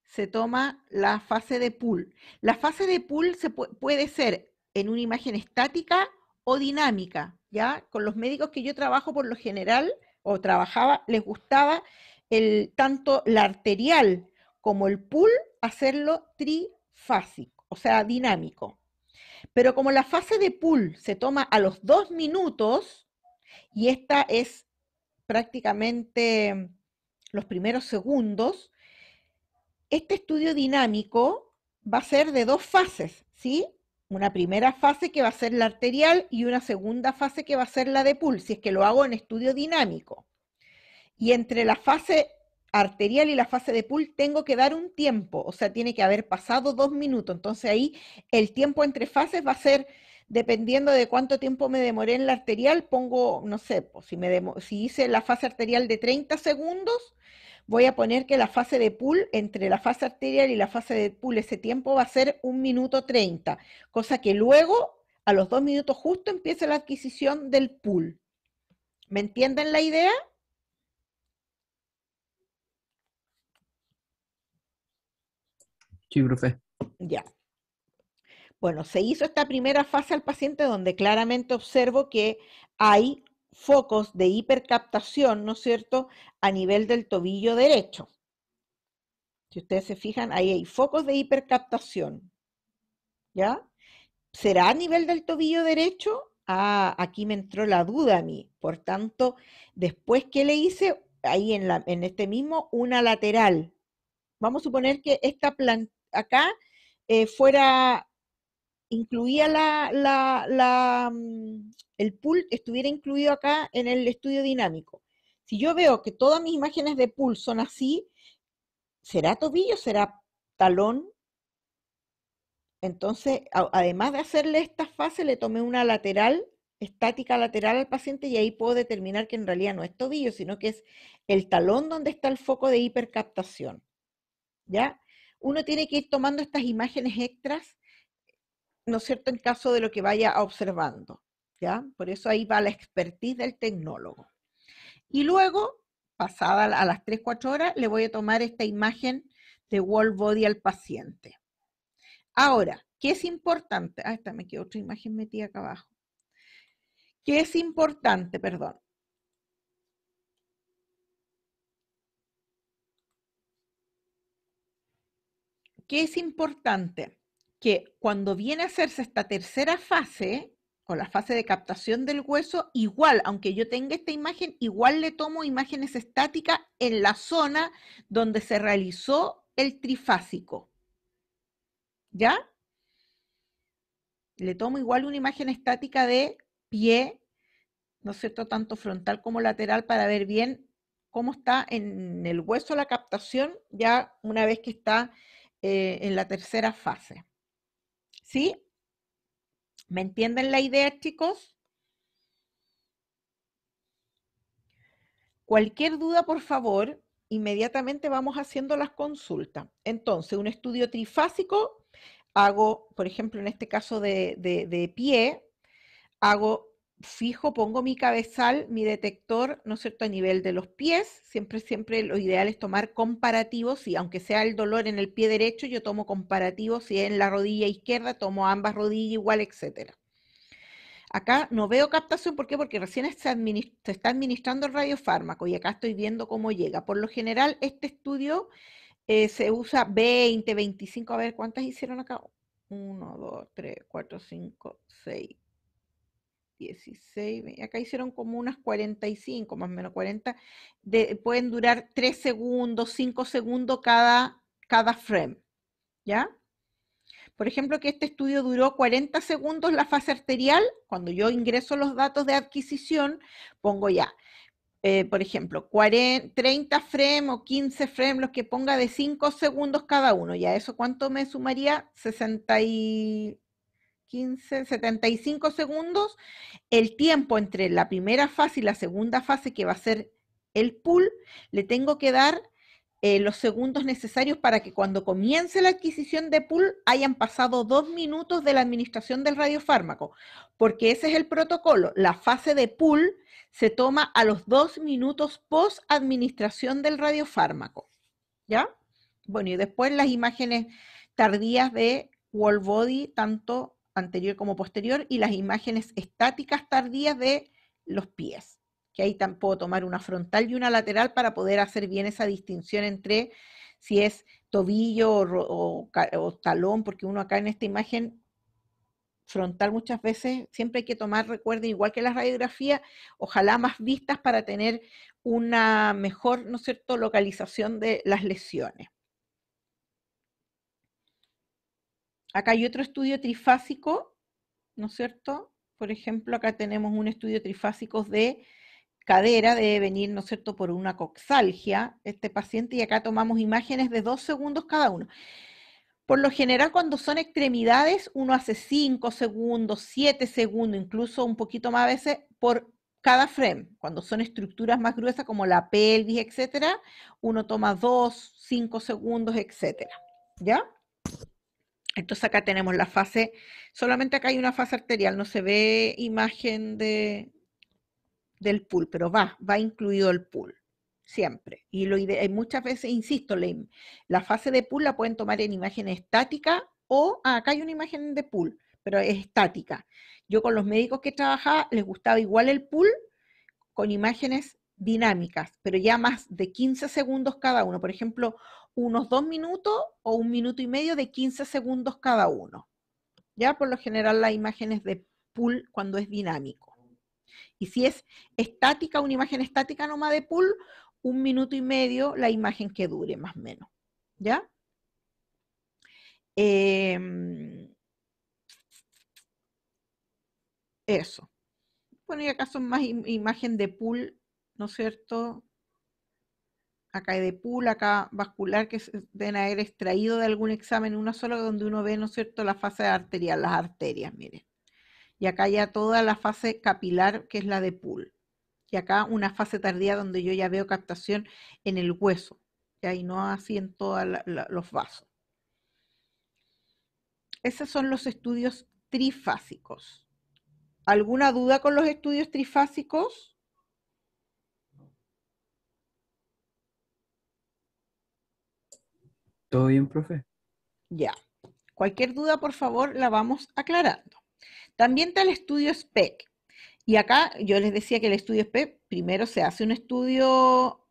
se toma la fase de pool. La fase de pool puede ser en una imagen estática o dinámica. ¿Ya? Con los médicos que yo trabajo por lo general, o trabajaba, les gustaba tanto la arterial como el pool hacerlo trifásico, o sea, dinámico. Pero como la fase de pool se toma a los 2 minutos, y esta es prácticamente los primeros segundos, este estudio dinámico va a ser de 2 fases, ¿sí? Una primera fase que va a ser la arterial y una segunda fase que va a ser la de pool, si es que lo hago en estudio dinámico. Y entre la fase arterial y la fase de pool tengo que dar un tiempo, o sea, tiene que haber pasado 2 minutos. Entonces ahí el tiempo entre fases va a ser dependiendo de cuánto tiempo me demoré en la arterial, pongo, no sé, pues, si hice la fase arterial de 30 segundos, voy a poner que la fase de pool, entre la fase arterial y la fase de pool, ese tiempo va a ser 1 minuto 30, cosa que luego, a los 2 minutos justo, empieza la adquisición del pool. ¿Me entienden la idea? Sí, profe. Ya. Bueno, se hizo esta primera fase al paciente donde claramente observo que hay focos de hipercaptación, ¿no es cierto?, a nivel del tobillo derecho. Si ustedes se fijan, ahí hay focos de hipercaptación. ¿Ya? ¿Será a nivel del tobillo derecho? Ah, aquí me entró la duda a mí. Por tanto, después que le hice, ahí en este mismo, una lateral. Vamos a suponer que esta acá fuera, incluía el pool, estuviera incluido acá en el estudio dinámico. Si yo veo que todas mis imágenes de pool son así, ¿será tobillo? ¿Será talón? Entonces, además de hacerle esta fase, le tomé una lateral, estática lateral al paciente y ahí puedo determinar que en realidad no es tobillo, sino que es el talón donde está el foco de hipercaptación. ¿Ya? Uno tiene que ir tomando estas imágenes extras, ¿no es cierto?, en caso de lo que vaya observando. ¿Ya? Por eso ahí va la expertise del tecnólogo. Y luego, pasada a las 3-4 horas, le voy a tomar esta imagen de whole body al paciente. Ahora, ¿qué es importante? Ah, esta me quedó otra imagen metida acá abajo. ¿Qué es importante? Perdón. ¿Qué es importante? Que cuando viene a hacerse esta tercera fase, o la fase de captación del hueso, igual, aunque yo tenga esta imagen, igual le tomo imágenes estáticas en la zona donde se realizó el trifásico. ¿Ya? Le tomo igual una imagen estática de pie, ¿no es cierto?, tanto frontal como lateral, para ver bien cómo está en el hueso la captación, ya una vez que está en la tercera fase. ¿Sí? ¿Me entienden la idea, chicos? Cualquier duda, por favor, inmediatamente vamos haciendo las consultas. Entonces, un estudio trifásico, hago, por ejemplo, en este caso de pie, hago fijo, pongo mi cabezal, mi detector, ¿no es cierto?, a nivel de los pies. Siempre lo ideal es tomar comparativos, y aunque sea el dolor en el pie derecho, yo tomo comparativos, si es en la rodilla izquierda, tomo ambas rodillas igual, etcétera. Acá no veo captación, ¿por qué? Porque recién se está administrando el radiofármaco y acá estoy viendo cómo llega. Por lo general, este estudio se usa 20, 25, a ver, ¿cuántas hicieron acá? 1, 2, 3, 4, 5, 6, 16, acá hicieron como unas 45, más o menos 40, pueden durar 3 segundos, 5 segundos cada frame, ¿ya? Por ejemplo, que este estudio duró 40 segundos la fase arterial. Cuando yo ingreso los datos de adquisición, pongo ya, por ejemplo, 30 frames o 15 frames, los que ponga de 5 segundos cada uno. ¿Ya eso cuánto me sumaría? 75 segundos. El tiempo entre la primera fase y la segunda fase, que va a ser el pool, le tengo que dar los segundos necesarios para que cuando comience la adquisición de pool hayan pasado 2 minutos de la administración del radiofármaco, porque ese es el protocolo. La fase de pool se toma a los 2 minutos post administración del radiofármaco, ¿ya? Bueno, y después las imágenes tardías de whole body, tanto anterior como posterior, y las imágenes estáticas tardías de los pies, que ahí puedo tomar una frontal y una lateral para poder hacer bien esa distinción entre si es tobillo o talón, porque uno acá en esta imagen frontal muchas veces, siempre hay que tomar, recuerden, igual que las radiografías, ojalá más vistas para tener una mejor, ¿no es cierto?, localización de las lesiones. Acá hay otro estudio trifásico, ¿no es cierto? Por ejemplo, acá tenemos un estudio trifásico de cadera, debe venir, ¿no es cierto?, por una coxalgia, este paciente, y acá tomamos imágenes de 2 segundos cada uno. Por lo general, cuando son extremidades, uno hace 5 segundos, 7 segundos, incluso un poquito más a veces por cada frame. Cuando son estructuras más gruesas como la pelvis, etcétera, uno toma 2, 5 segundos, etcétera. ¿Ya? Entonces acá tenemos la fase, solamente acá hay una fase arterial, no se ve imagen del pool, pero va incluido el pool, siempre. Y muchas veces, insisto, la fase de pool la pueden tomar en imagen estática o, acá hay una imagen de pool, pero es estática. Yo con los médicos que trabajaba les gustaba igual el pool con imágenes dinámicas, pero ya más de 15 segundos cada uno. Por ejemplo, unos 2 minutos o 1 minuto y medio de 15 segundos cada uno. Ya por lo general las imágenes de pool cuando es dinámico. Y si es estática, una imagen estática nomás de pool, 1 minuto y medio la imagen que dure más o menos. ¿Ya? Eso. Bueno, y acá son más imagen de pool, ¿no es cierto? Acá hay de pool, acá vascular, que deben haber extraído de algún examen, una sola donde uno ve, ¿no es cierto?, la fase arterial, las arterias, miren. Y acá ya toda la fase capilar, que es la de pool. Y acá una fase tardía donde yo ya veo captación en el hueso, y no así en todos los vasos. Esos son los estudios trifásicos. ¿Alguna duda con los estudios trifásicos? ¿Todo bien, profe? Ya. Cualquier duda, por favor, la vamos aclarando. También está el estudio SPEC. Y acá yo les decía que el estudio SPEC, primero se hace un estudio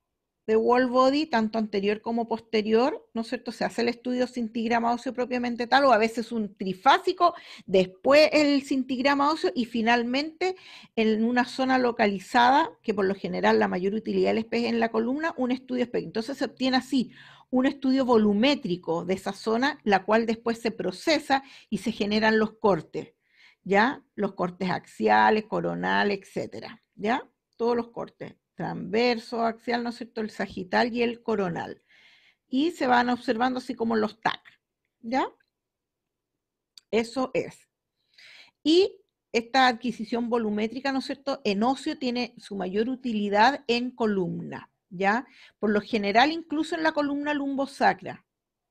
de wall body, tanto anterior como posterior, ¿no es cierto? Se hace el estudio cintigrama óseo propiamente tal, o a veces un trifásico, después el cintigrama óseo y finalmente en una zona localizada, que por lo general la mayor utilidad del SPEC es en la columna, un estudio SPEC. Entonces se obtiene así un estudio volumétrico de esa zona, la cual después se procesa y se generan los cortes, ¿ya? Los cortes axiales, coronales, etcétera, ¿ya? Todos los cortes, transverso, axial, ¿no es cierto?, el sagital y el coronal. Y se van observando así como los TAC, ¿ya? Eso es. Y esta adquisición volumétrica, ¿no es cierto?, en óseo tiene su mayor utilidad en columna, ¿ya? Por lo general, incluso en la columna lumbosacra,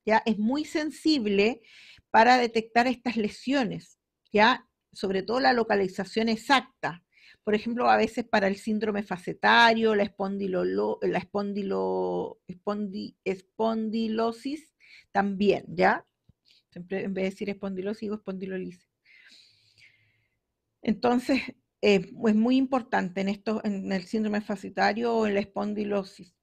¿ya? Es muy sensible para detectar estas lesiones, ¿ya? Sobre todo la localización exacta. Por ejemplo, a veces para el síndrome facetario, la espondilosis también, ¿ya? Siempre en vez de decir espondilosis, digo espondilolisis. Entonces, es muy importante en el síndrome facetario o en la espondilosis,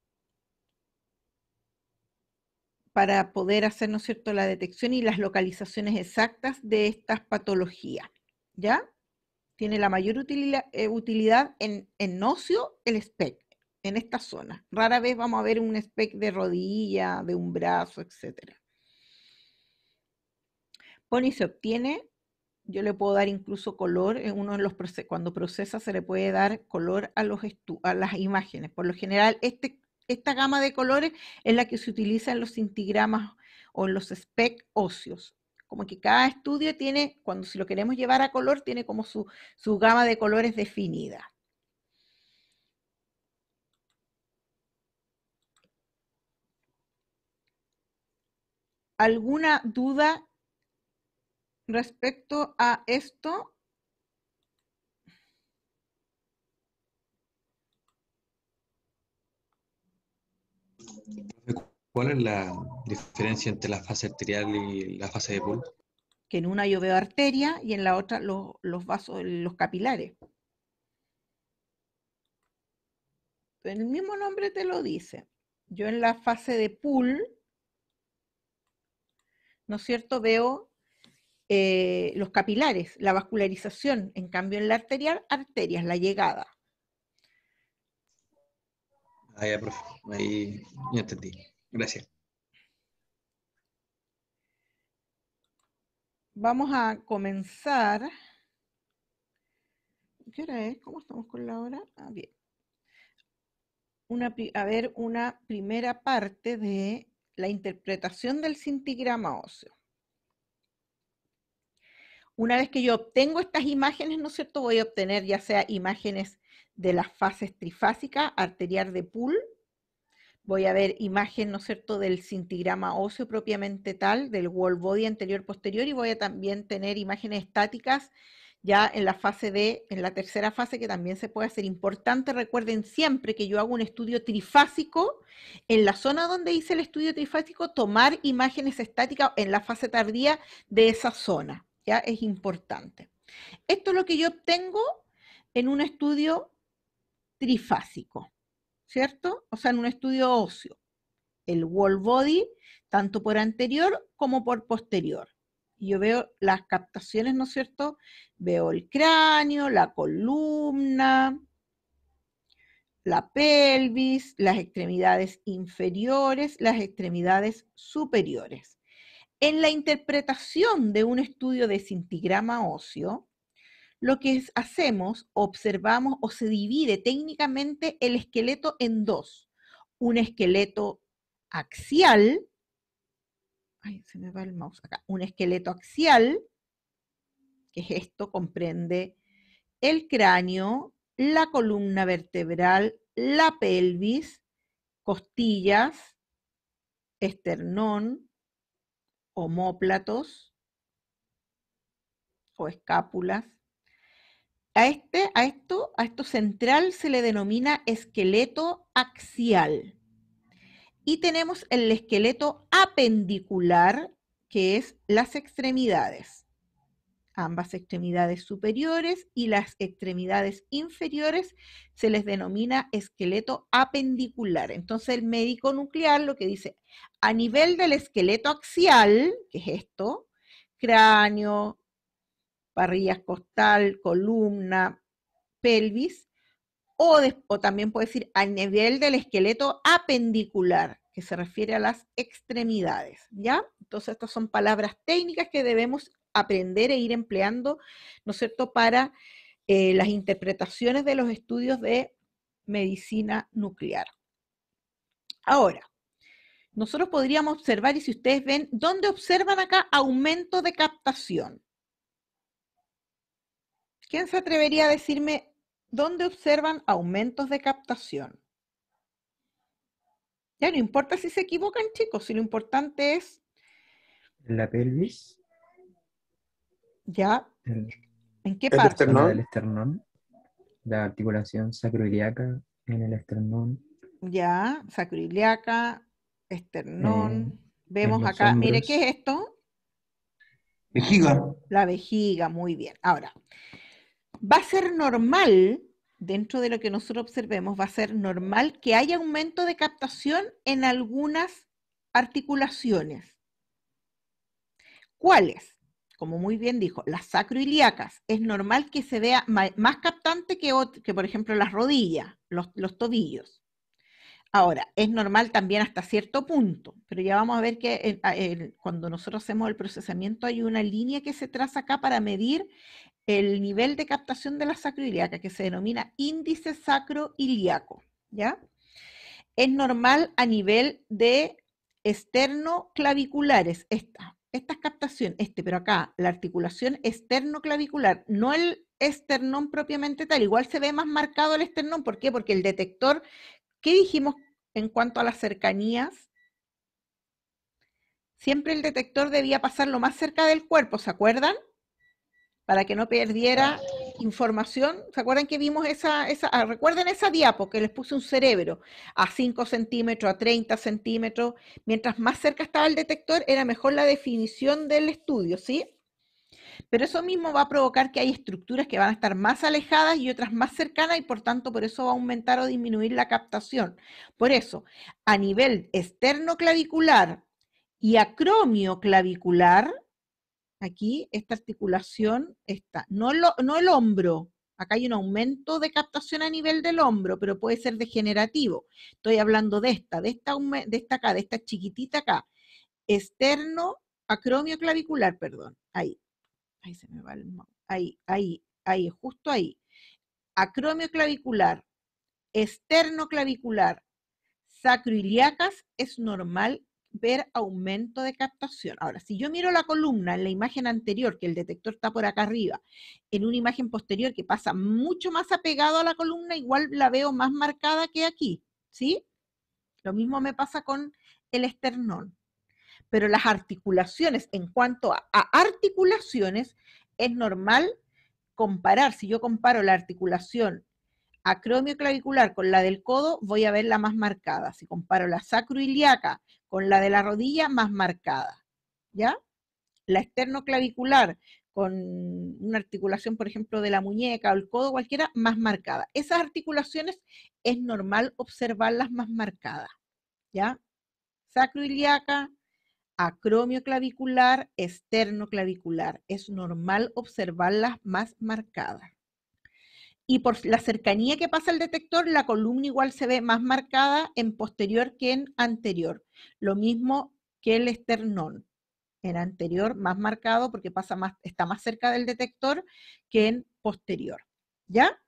para poder hacer, ¿no es cierto?, la detección y las localizaciones exactas de estas patologías, ¿ya? Tiene la mayor utilidad en óseo, el SPEC, en esta zona. Rara vez vamos a ver un SPEC de rodilla, de un brazo, etc. Bueno, y se obtiene, yo le puedo dar incluso color, cuando procesa se le puede dar color a las imágenes. Por lo general, esta gama de colores es la que se utiliza en los cintigramas o en los SPEC óseos. Como que cada estudio tiene, cuando si lo queremos llevar a color, tiene como su gama de colores definida. ¿Alguna duda respecto a esto? ¿Cuál es la diferencia entre la fase arterial y la fase de pool? Que en una yo veo arteria y en la otra los vasos, los capilares. El mismo nombre te lo dice. Yo en la fase de pool, ¿no es cierto?, veo los capilares, la vascularización. En cambio en la arterial, arterias, la llegada. Ah, ya, profe. Ahí ya entendí. Gracias. Vamos a comenzar. ¿Qué hora es? ¿Cómo estamos con la hora? Ah, bien. A ver una primera parte de la interpretación del cintigrama óseo. Una vez que yo obtengo estas imágenes, ¿no es cierto?, voy a obtener ya sea imágenes de las fases trifásicas, arterial de Poole, voy a ver imagen, ¿no es cierto?, del cintigrama óseo propiamente tal, del wall body anterior-posterior, y voy a también tener imágenes estáticas ya en la fase en la tercera fase, que también se puede hacer. Importante, recuerden siempre que yo hago un estudio trifásico, en la zona donde hice el estudio trifásico, tomar imágenes estáticas en la fase tardía de esa zona, ya es importante. Esto es lo que yo obtengo en un estudio trifásico, ¿cierto? O sea, en un estudio óseo. El wall body, tanto por anterior como por posterior. Y yo veo las captaciones, ¿no es cierto? Veo el cráneo, la columna, la pelvis, las extremidades inferiores, las extremidades superiores. En la interpretación de un estudio de cintigrama óseo, lo que hacemos, observamos o se divide técnicamente el esqueleto en dos. Un esqueleto axial, ay, se me va el mouse acá, un esqueleto axial, que es esto, comprende el cráneo, la columna vertebral, la pelvis, costillas, esternón, omóplatos o escápulas. A esto central se le denomina esqueleto axial. Y tenemos el esqueleto apendicular, que es las extremidades. Ambas extremidades superiores y las extremidades inferiores se les denomina esqueleto apendicular. Entonces el médico nuclear lo que dice, a nivel del esqueleto axial, que es esto, cráneo, parrillas costal, columna, pelvis, o también puede decir a nivel del esqueleto apendicular, que se refiere a las extremidades, ¿ya? Entonces estas son palabras técnicas que debemos aprender e ir empleando, ¿no es cierto?, para las interpretaciones de los estudios de medicina nuclear. Ahora, nosotros podríamos observar, y si ustedes ven, ¿dónde observan acá aumento de captación? ¿Quién se atrevería a decirme dónde observan aumentos de captación? Ya no importa si se equivocan, chicos, si lo importante es... La pelvis. ¿Ya? El, ¿En qué ¿El parte? zona del esternón? esternón. La articulación sacroiliaca en el esternón. Ya, sacroiliaca, En esternón. Vemos los acá, mire, ¿qué hombros. es esto? Vejiga. La vejiga, muy bien. Ahora, va a ser normal, dentro de lo que nosotros observemos, va a ser normal que haya aumento de captación en algunas articulaciones. ¿Cuáles? Como muy bien dijo, las sacroiliacas. Es normal que se vea más captante que por ejemplo, las rodillas, los tobillos. Ahora, es normal también hasta cierto punto, pero ya vamos a ver que cuando nosotros hacemos el procesamiento hay una línea que se traza acá para medir el nivel de captación de la sacroiliaca, que se denomina índice sacroiliaco, ¿ya? Es normal a nivel de esternoclaviculares, estas captaciones, pero acá la articulación esternoclavicular, no el esternón propiamente tal, igual se ve más marcado el esternón, ¿por qué? Porque el detector, ¿qué dijimos en cuanto a las cercanías? Siempre el detector debía pasar lo más cerca del cuerpo, ¿se acuerdan? Para que no perdiera información. ¿Se acuerdan que vimos recuerden esa diapo que les puse un cerebro a 5 centímetros, a 30 centímetros? Mientras más cerca estaba el detector, era mejor la definición del estudio, ¿sí? Pero eso mismo va a provocar que hay estructuras que van a estar más alejadas y otras más cercanas y por tanto por eso va a aumentar o disminuir la captación. Por eso, a nivel externoclavicular y acromioclavicular, aquí esta articulación está, no el hombro, acá hay un aumento de captación a nivel del hombro, pero puede ser degenerativo. Estoy hablando de esta chiquitita acá, externo acromioclavicular, perdón, ahí se me va el mouse, ahí, justo ahí. Acromioclavicular, esternoclavicular, sacroiliacas, es normal ver aumento de captación. Ahora, si yo miro la columna en la imagen anterior, que el detector está por acá arriba, en una imagen posterior que pasa mucho más apegado a la columna, igual la veo más marcada que aquí, ¿sí? Lo mismo me pasa con el esternón. Pero las articulaciones, en cuanto a articulaciones, es normal comparar. Si yo comparo la articulación acromioclavicular con la del codo, voy a ver la más marcada. Si comparo la sacroiliaca con la de la rodilla, más marcada, ¿ya? La esternoclavicular con una articulación, por ejemplo, de la muñeca o el codo, cualquiera, más marcada. Esas articulaciones es normal observarlas más marcadas, ¿ya? Sacroiliaca, acromioclavicular, esternoclavicular. Es normal observarlas más marcadas. Y por la cercanía que pasa el detector, la columna igual se ve más marcada en posterior que en anterior. Lo mismo que el esternón. En anterior más marcado porque pasa más, está más cerca del detector que en posterior. ¿Ya?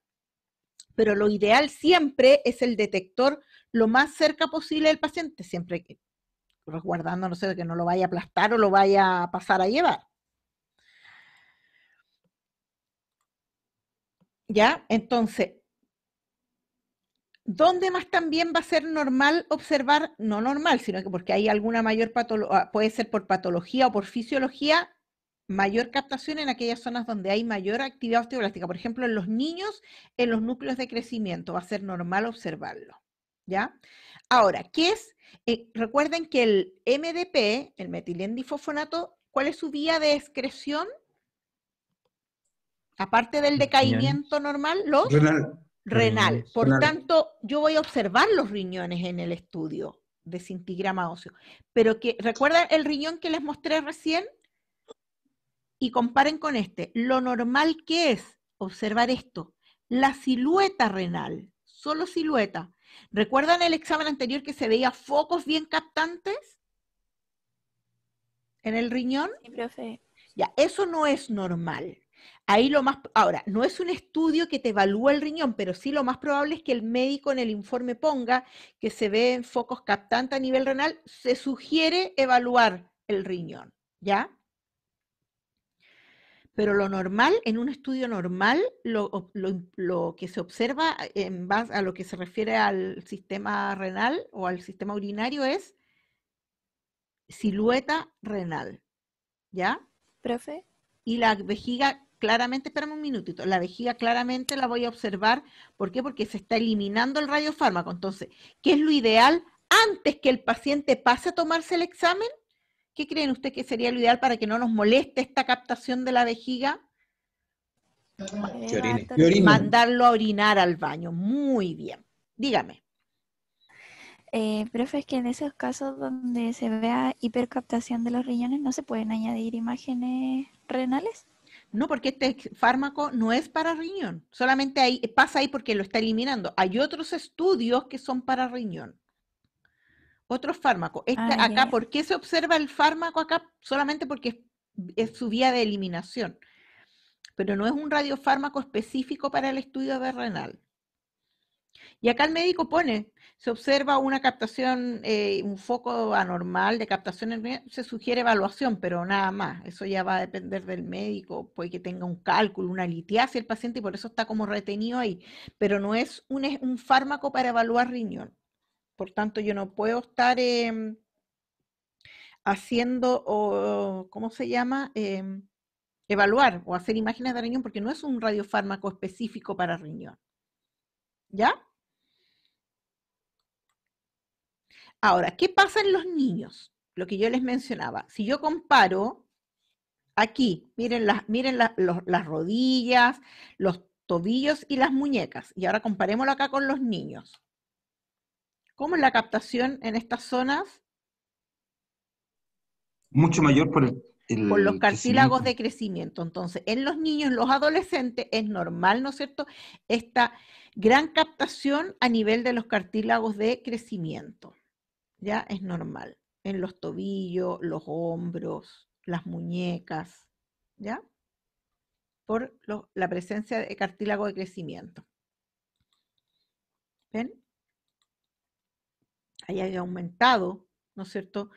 Pero lo ideal siempre es el detector lo más cerca posible del paciente, siempre que resguardando, no sé, que no lo vaya a aplastar o lo vaya a pasar a llevar. ¿Ya? Entonces, ¿dónde más también va a ser normal observar? No normal, sino que porque hay alguna mayor patología, puede ser por patología o por fisiología, mayor captación en aquellas zonas donde hay mayor actividad osteoblástica. Por ejemplo, en los niños, en los núcleos de crecimiento, va a ser normal observarlo. ¿Ya? Ahora, ¿qué es? Recuerden que el MDP, el metilendifosfonato, ¿cuál es su vía de excreción? Aparte del Los riñones. decaimiento normal, los Renal. Los renal. riñones. Por Renal. tanto, yo voy a observar los riñones en el estudio de cintigrama óseo. Pero que, ¿recuerdan el riñón que les mostré recién? Y comparen con este. Lo normal que es observar esto, la silueta renal, solo silueta. ¿Recuerdan el examen anterior que se veía focos bien captantes en el riñón? Sí, profe. Ya, eso no es normal. Ahí lo más, ahora, no es un estudio que te evalúa el riñón, pero sí lo más probable es que el médico en el informe ponga que se ven focos captantes a nivel renal, se sugiere evaluar el riñón, ¿ya? Pero lo normal, en un estudio normal, lo que se observa en base a lo que se refiere al sistema renal o al sistema urinario es silueta renal, ¿ya? Profe. Y la vejiga claramente, espérame un minutito, la vejiga claramente la voy a observar. ¿Por qué? Porque se está eliminando el radiofármaco. Entonces, ¿qué es lo ideal antes que el paciente pase a tomarse el examen? ¿Qué creen ustedes que sería lo ideal para que no nos moleste esta captación de la vejiga? Que orine. harta Que orine. Mandarlo a orinar al baño. Muy bien. Dígame. Profe, es que en esos casos donde se vea hipercaptación de los riñones no se pueden añadir imágenes renales. No, porque este fármaco no es para riñón. Solamente ahí, pasa ahí porque lo está eliminando. Hay otros estudios que son para riñón. Otros fármacos. Ah, ya, Acá, ya. ¿por qué se observa el fármaco acá? Solamente porque es su vía de eliminación. Pero no es un radiofármaco específico para el estudio de renal. Y acá el médico pone, se observa una captación, un foco anormal de captación en riñón, se sugiere evaluación, pero nada más. Eso ya va a depender del médico, puede que tenga un cálculo, una litiasis el paciente y por eso está como retenido ahí. Pero no es un fármaco para evaluar riñón. Por tanto, yo no puedo estar haciendo, o, ¿cómo se llama? Evaluar o hacer imágenes de riñón porque no es un radiofármaco específico para riñón. ¿Ya? Ahora, ¿qué pasa en los niños? Lo que yo les mencionaba. Si yo comparo aquí, miren las rodillas, los tobillos y las muñecas. Y ahora comparémoslo acá con los niños. ¿Cómo es la captación en estas zonas? Mucho mayor por Por los el cartílagos crecimiento. de crecimiento. Entonces, en los niños, en los adolescentes, es normal, ¿no es cierto?, esta gran captación a nivel de los cartílagos de crecimiento. Ya es normal. En los tobillos, los hombros, las muñecas, ¿ya? Por la presencia de cartílago de crecimiento. ¿Ven? Ahí hay aumentado ¿no es cierto?,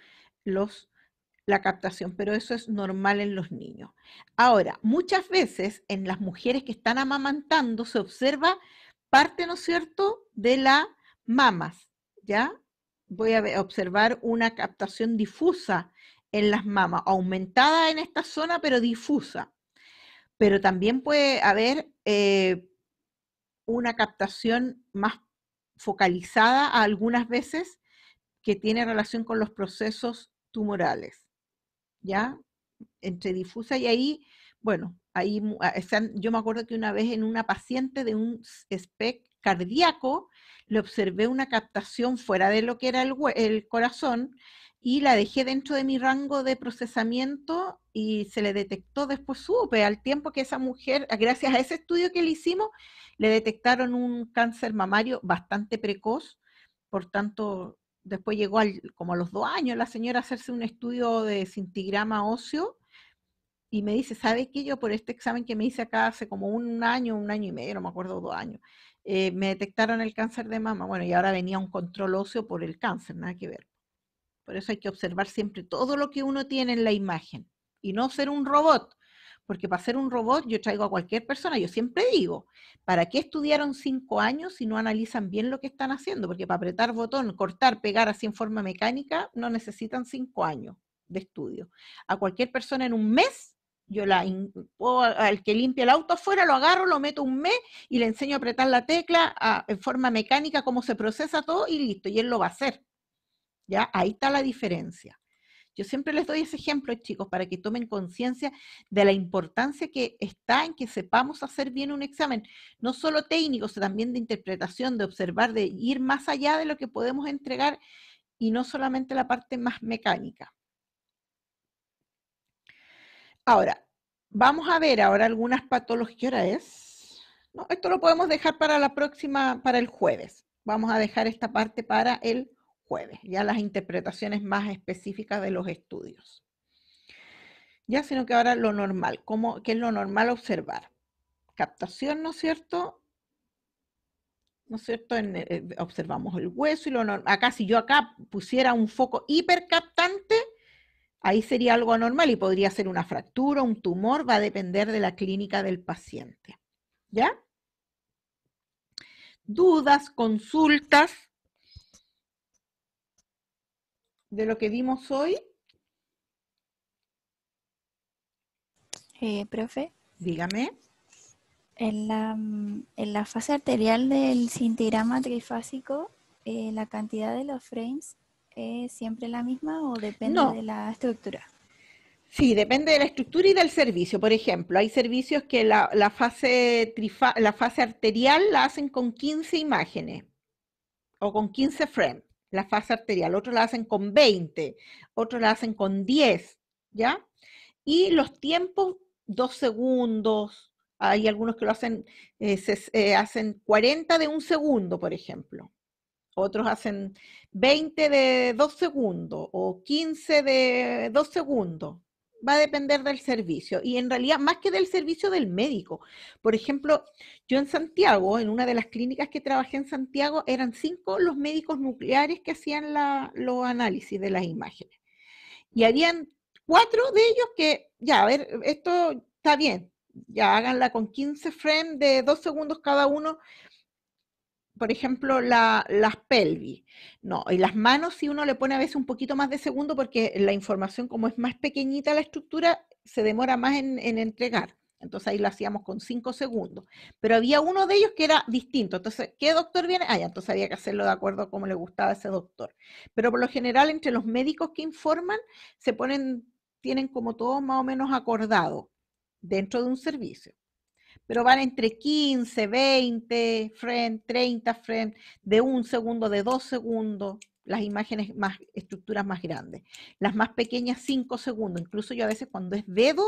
la captación, pero eso es normal en los niños. Ahora, muchas veces en las mujeres que están amamantando se observa parte, ¿no es cierto?, de las mamas, ¿ya? Voy a observar una captación difusa en las mamas, aumentada en esta zona, pero difusa. Pero también puede haber una captación más focalizada algunas veces que tiene relación con los procesos tumorales, ¿ya? Entre difusa y ahí, bueno, ahí yo me acuerdo que una vez en una paciente de un SPECT cardíaco le observé una captación fuera de lo que era el corazón y la dejé dentro de mi rango de procesamiento y se le detectó, después supe, al tiempo que esa mujer, gracias a ese estudio que le hicimos, le detectaron un cáncer mamario bastante precoz, por tanto, después llegó como a los 2 años la señora a hacerse un estudio de cintigrama óseo y me dice, ¿sabe qué? Yo por este examen que me hice acá hace como un año y medio, no me acuerdo, 2 años, me detectaron el cáncer de mama. Bueno, y ahora venía un control óseo por el cáncer, nada que ver. Por eso hay que observar siempre todo lo que uno tiene en la imagen y no ser un robot. Porque para ser un robot yo traigo a cualquier persona, yo siempre digo, ¿para qué estudiaron 5 años si no analizan bien lo que están haciendo? Porque para apretar botón, cortar, pegar así en forma mecánica, no necesitan 5 años de estudio. A cualquier persona en un mes, yo al que limpia el auto afuera, lo agarro, lo meto un mes y le enseño a apretar la tecla en forma mecánica, cómo se procesa todo y listo, y él lo va a hacer. ¿Ya? Ahí está la diferencia. Yo siempre les doy ese ejemplo, chicos, para que tomen conciencia de la importancia que está en que sepamos hacer bien un examen, no solo técnico, sino también de interpretación, de observar, de ir más allá de lo que podemos entregar y no solamente la parte más mecánica. Ahora, vamos a ver ahora algunas patologías. ¿Qué hora es? No, esto lo podemos dejar para la próxima, para el jueves. Vamos a dejar esta parte para el jueves, ya las interpretaciones más específicas de los estudios. Ya, sino que ahora lo normal, ¿qué es lo normal observar? Captación, ¿no es cierto? ¿No es cierto? Observamos el hueso y lo normal. Acá, si yo acá pusiera un foco hipercaptante, ahí sería algo anormal y podría ser una fractura, un tumor, va a depender de la clínica del paciente. ¿Ya? Dudas, consultas de lo que vimos hoy. Profe, Dígame. en la fase arterial del cintigrama trifásico, ¿la cantidad de los frames es siempre la misma o depende No. de la estructura? Sí, depende de la estructura y del servicio. Por ejemplo, hay servicios que la fase arterial la hacen con 15 imágenes o con 15 frames, la fase arterial. Otros la hacen con 20, otros la hacen con 10, ¿ya? Y los tiempos, 2 segundos. Hay algunos que lo hacen, hacen 40 de 1 segundo, por ejemplo. Otros hacen 20 de 2 segundos o 15 de 2 segundos. Va a depender del servicio y en realidad más que del servicio del médico. Por ejemplo, yo en Santiago, en una de las clínicas que trabajé en Santiago, eran 5 los médicos nucleares que hacían los análisis de las imágenes. Y habían 4 de ellos que, ya, a ver, esto está bien, ya háganla con 15 frames de 2 segundos cada uno. Por ejemplo, las pelvis. No, y las manos si uno le pone a veces un poquito más de segundo porque la información, como es más pequeñita la estructura, se demora más en entregar. Entonces ahí lo hacíamos con 5 segundos. Pero había uno de ellos que era distinto. Entonces, ¿qué doctor viene? Ah, ya, entonces había que hacerlo de acuerdo a cómo le gustaba a ese doctor. Pero por lo general, entre los médicos que informan, tienen como todo más o menos acordado dentro de un servicio. Pero van entre 15, 20 frames, 30 frames, de 1 segundo, de 2 segundos, las imágenes más, estructuras más grandes. Las más pequeñas, 5 segundos. Incluso yo a veces cuando es dedo,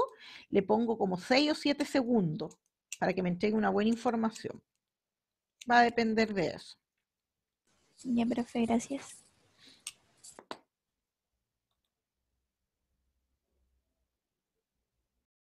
le pongo como 6 o 7 segundos para que me entregue una buena información. Va a depender de eso. Ya, profe, gracias.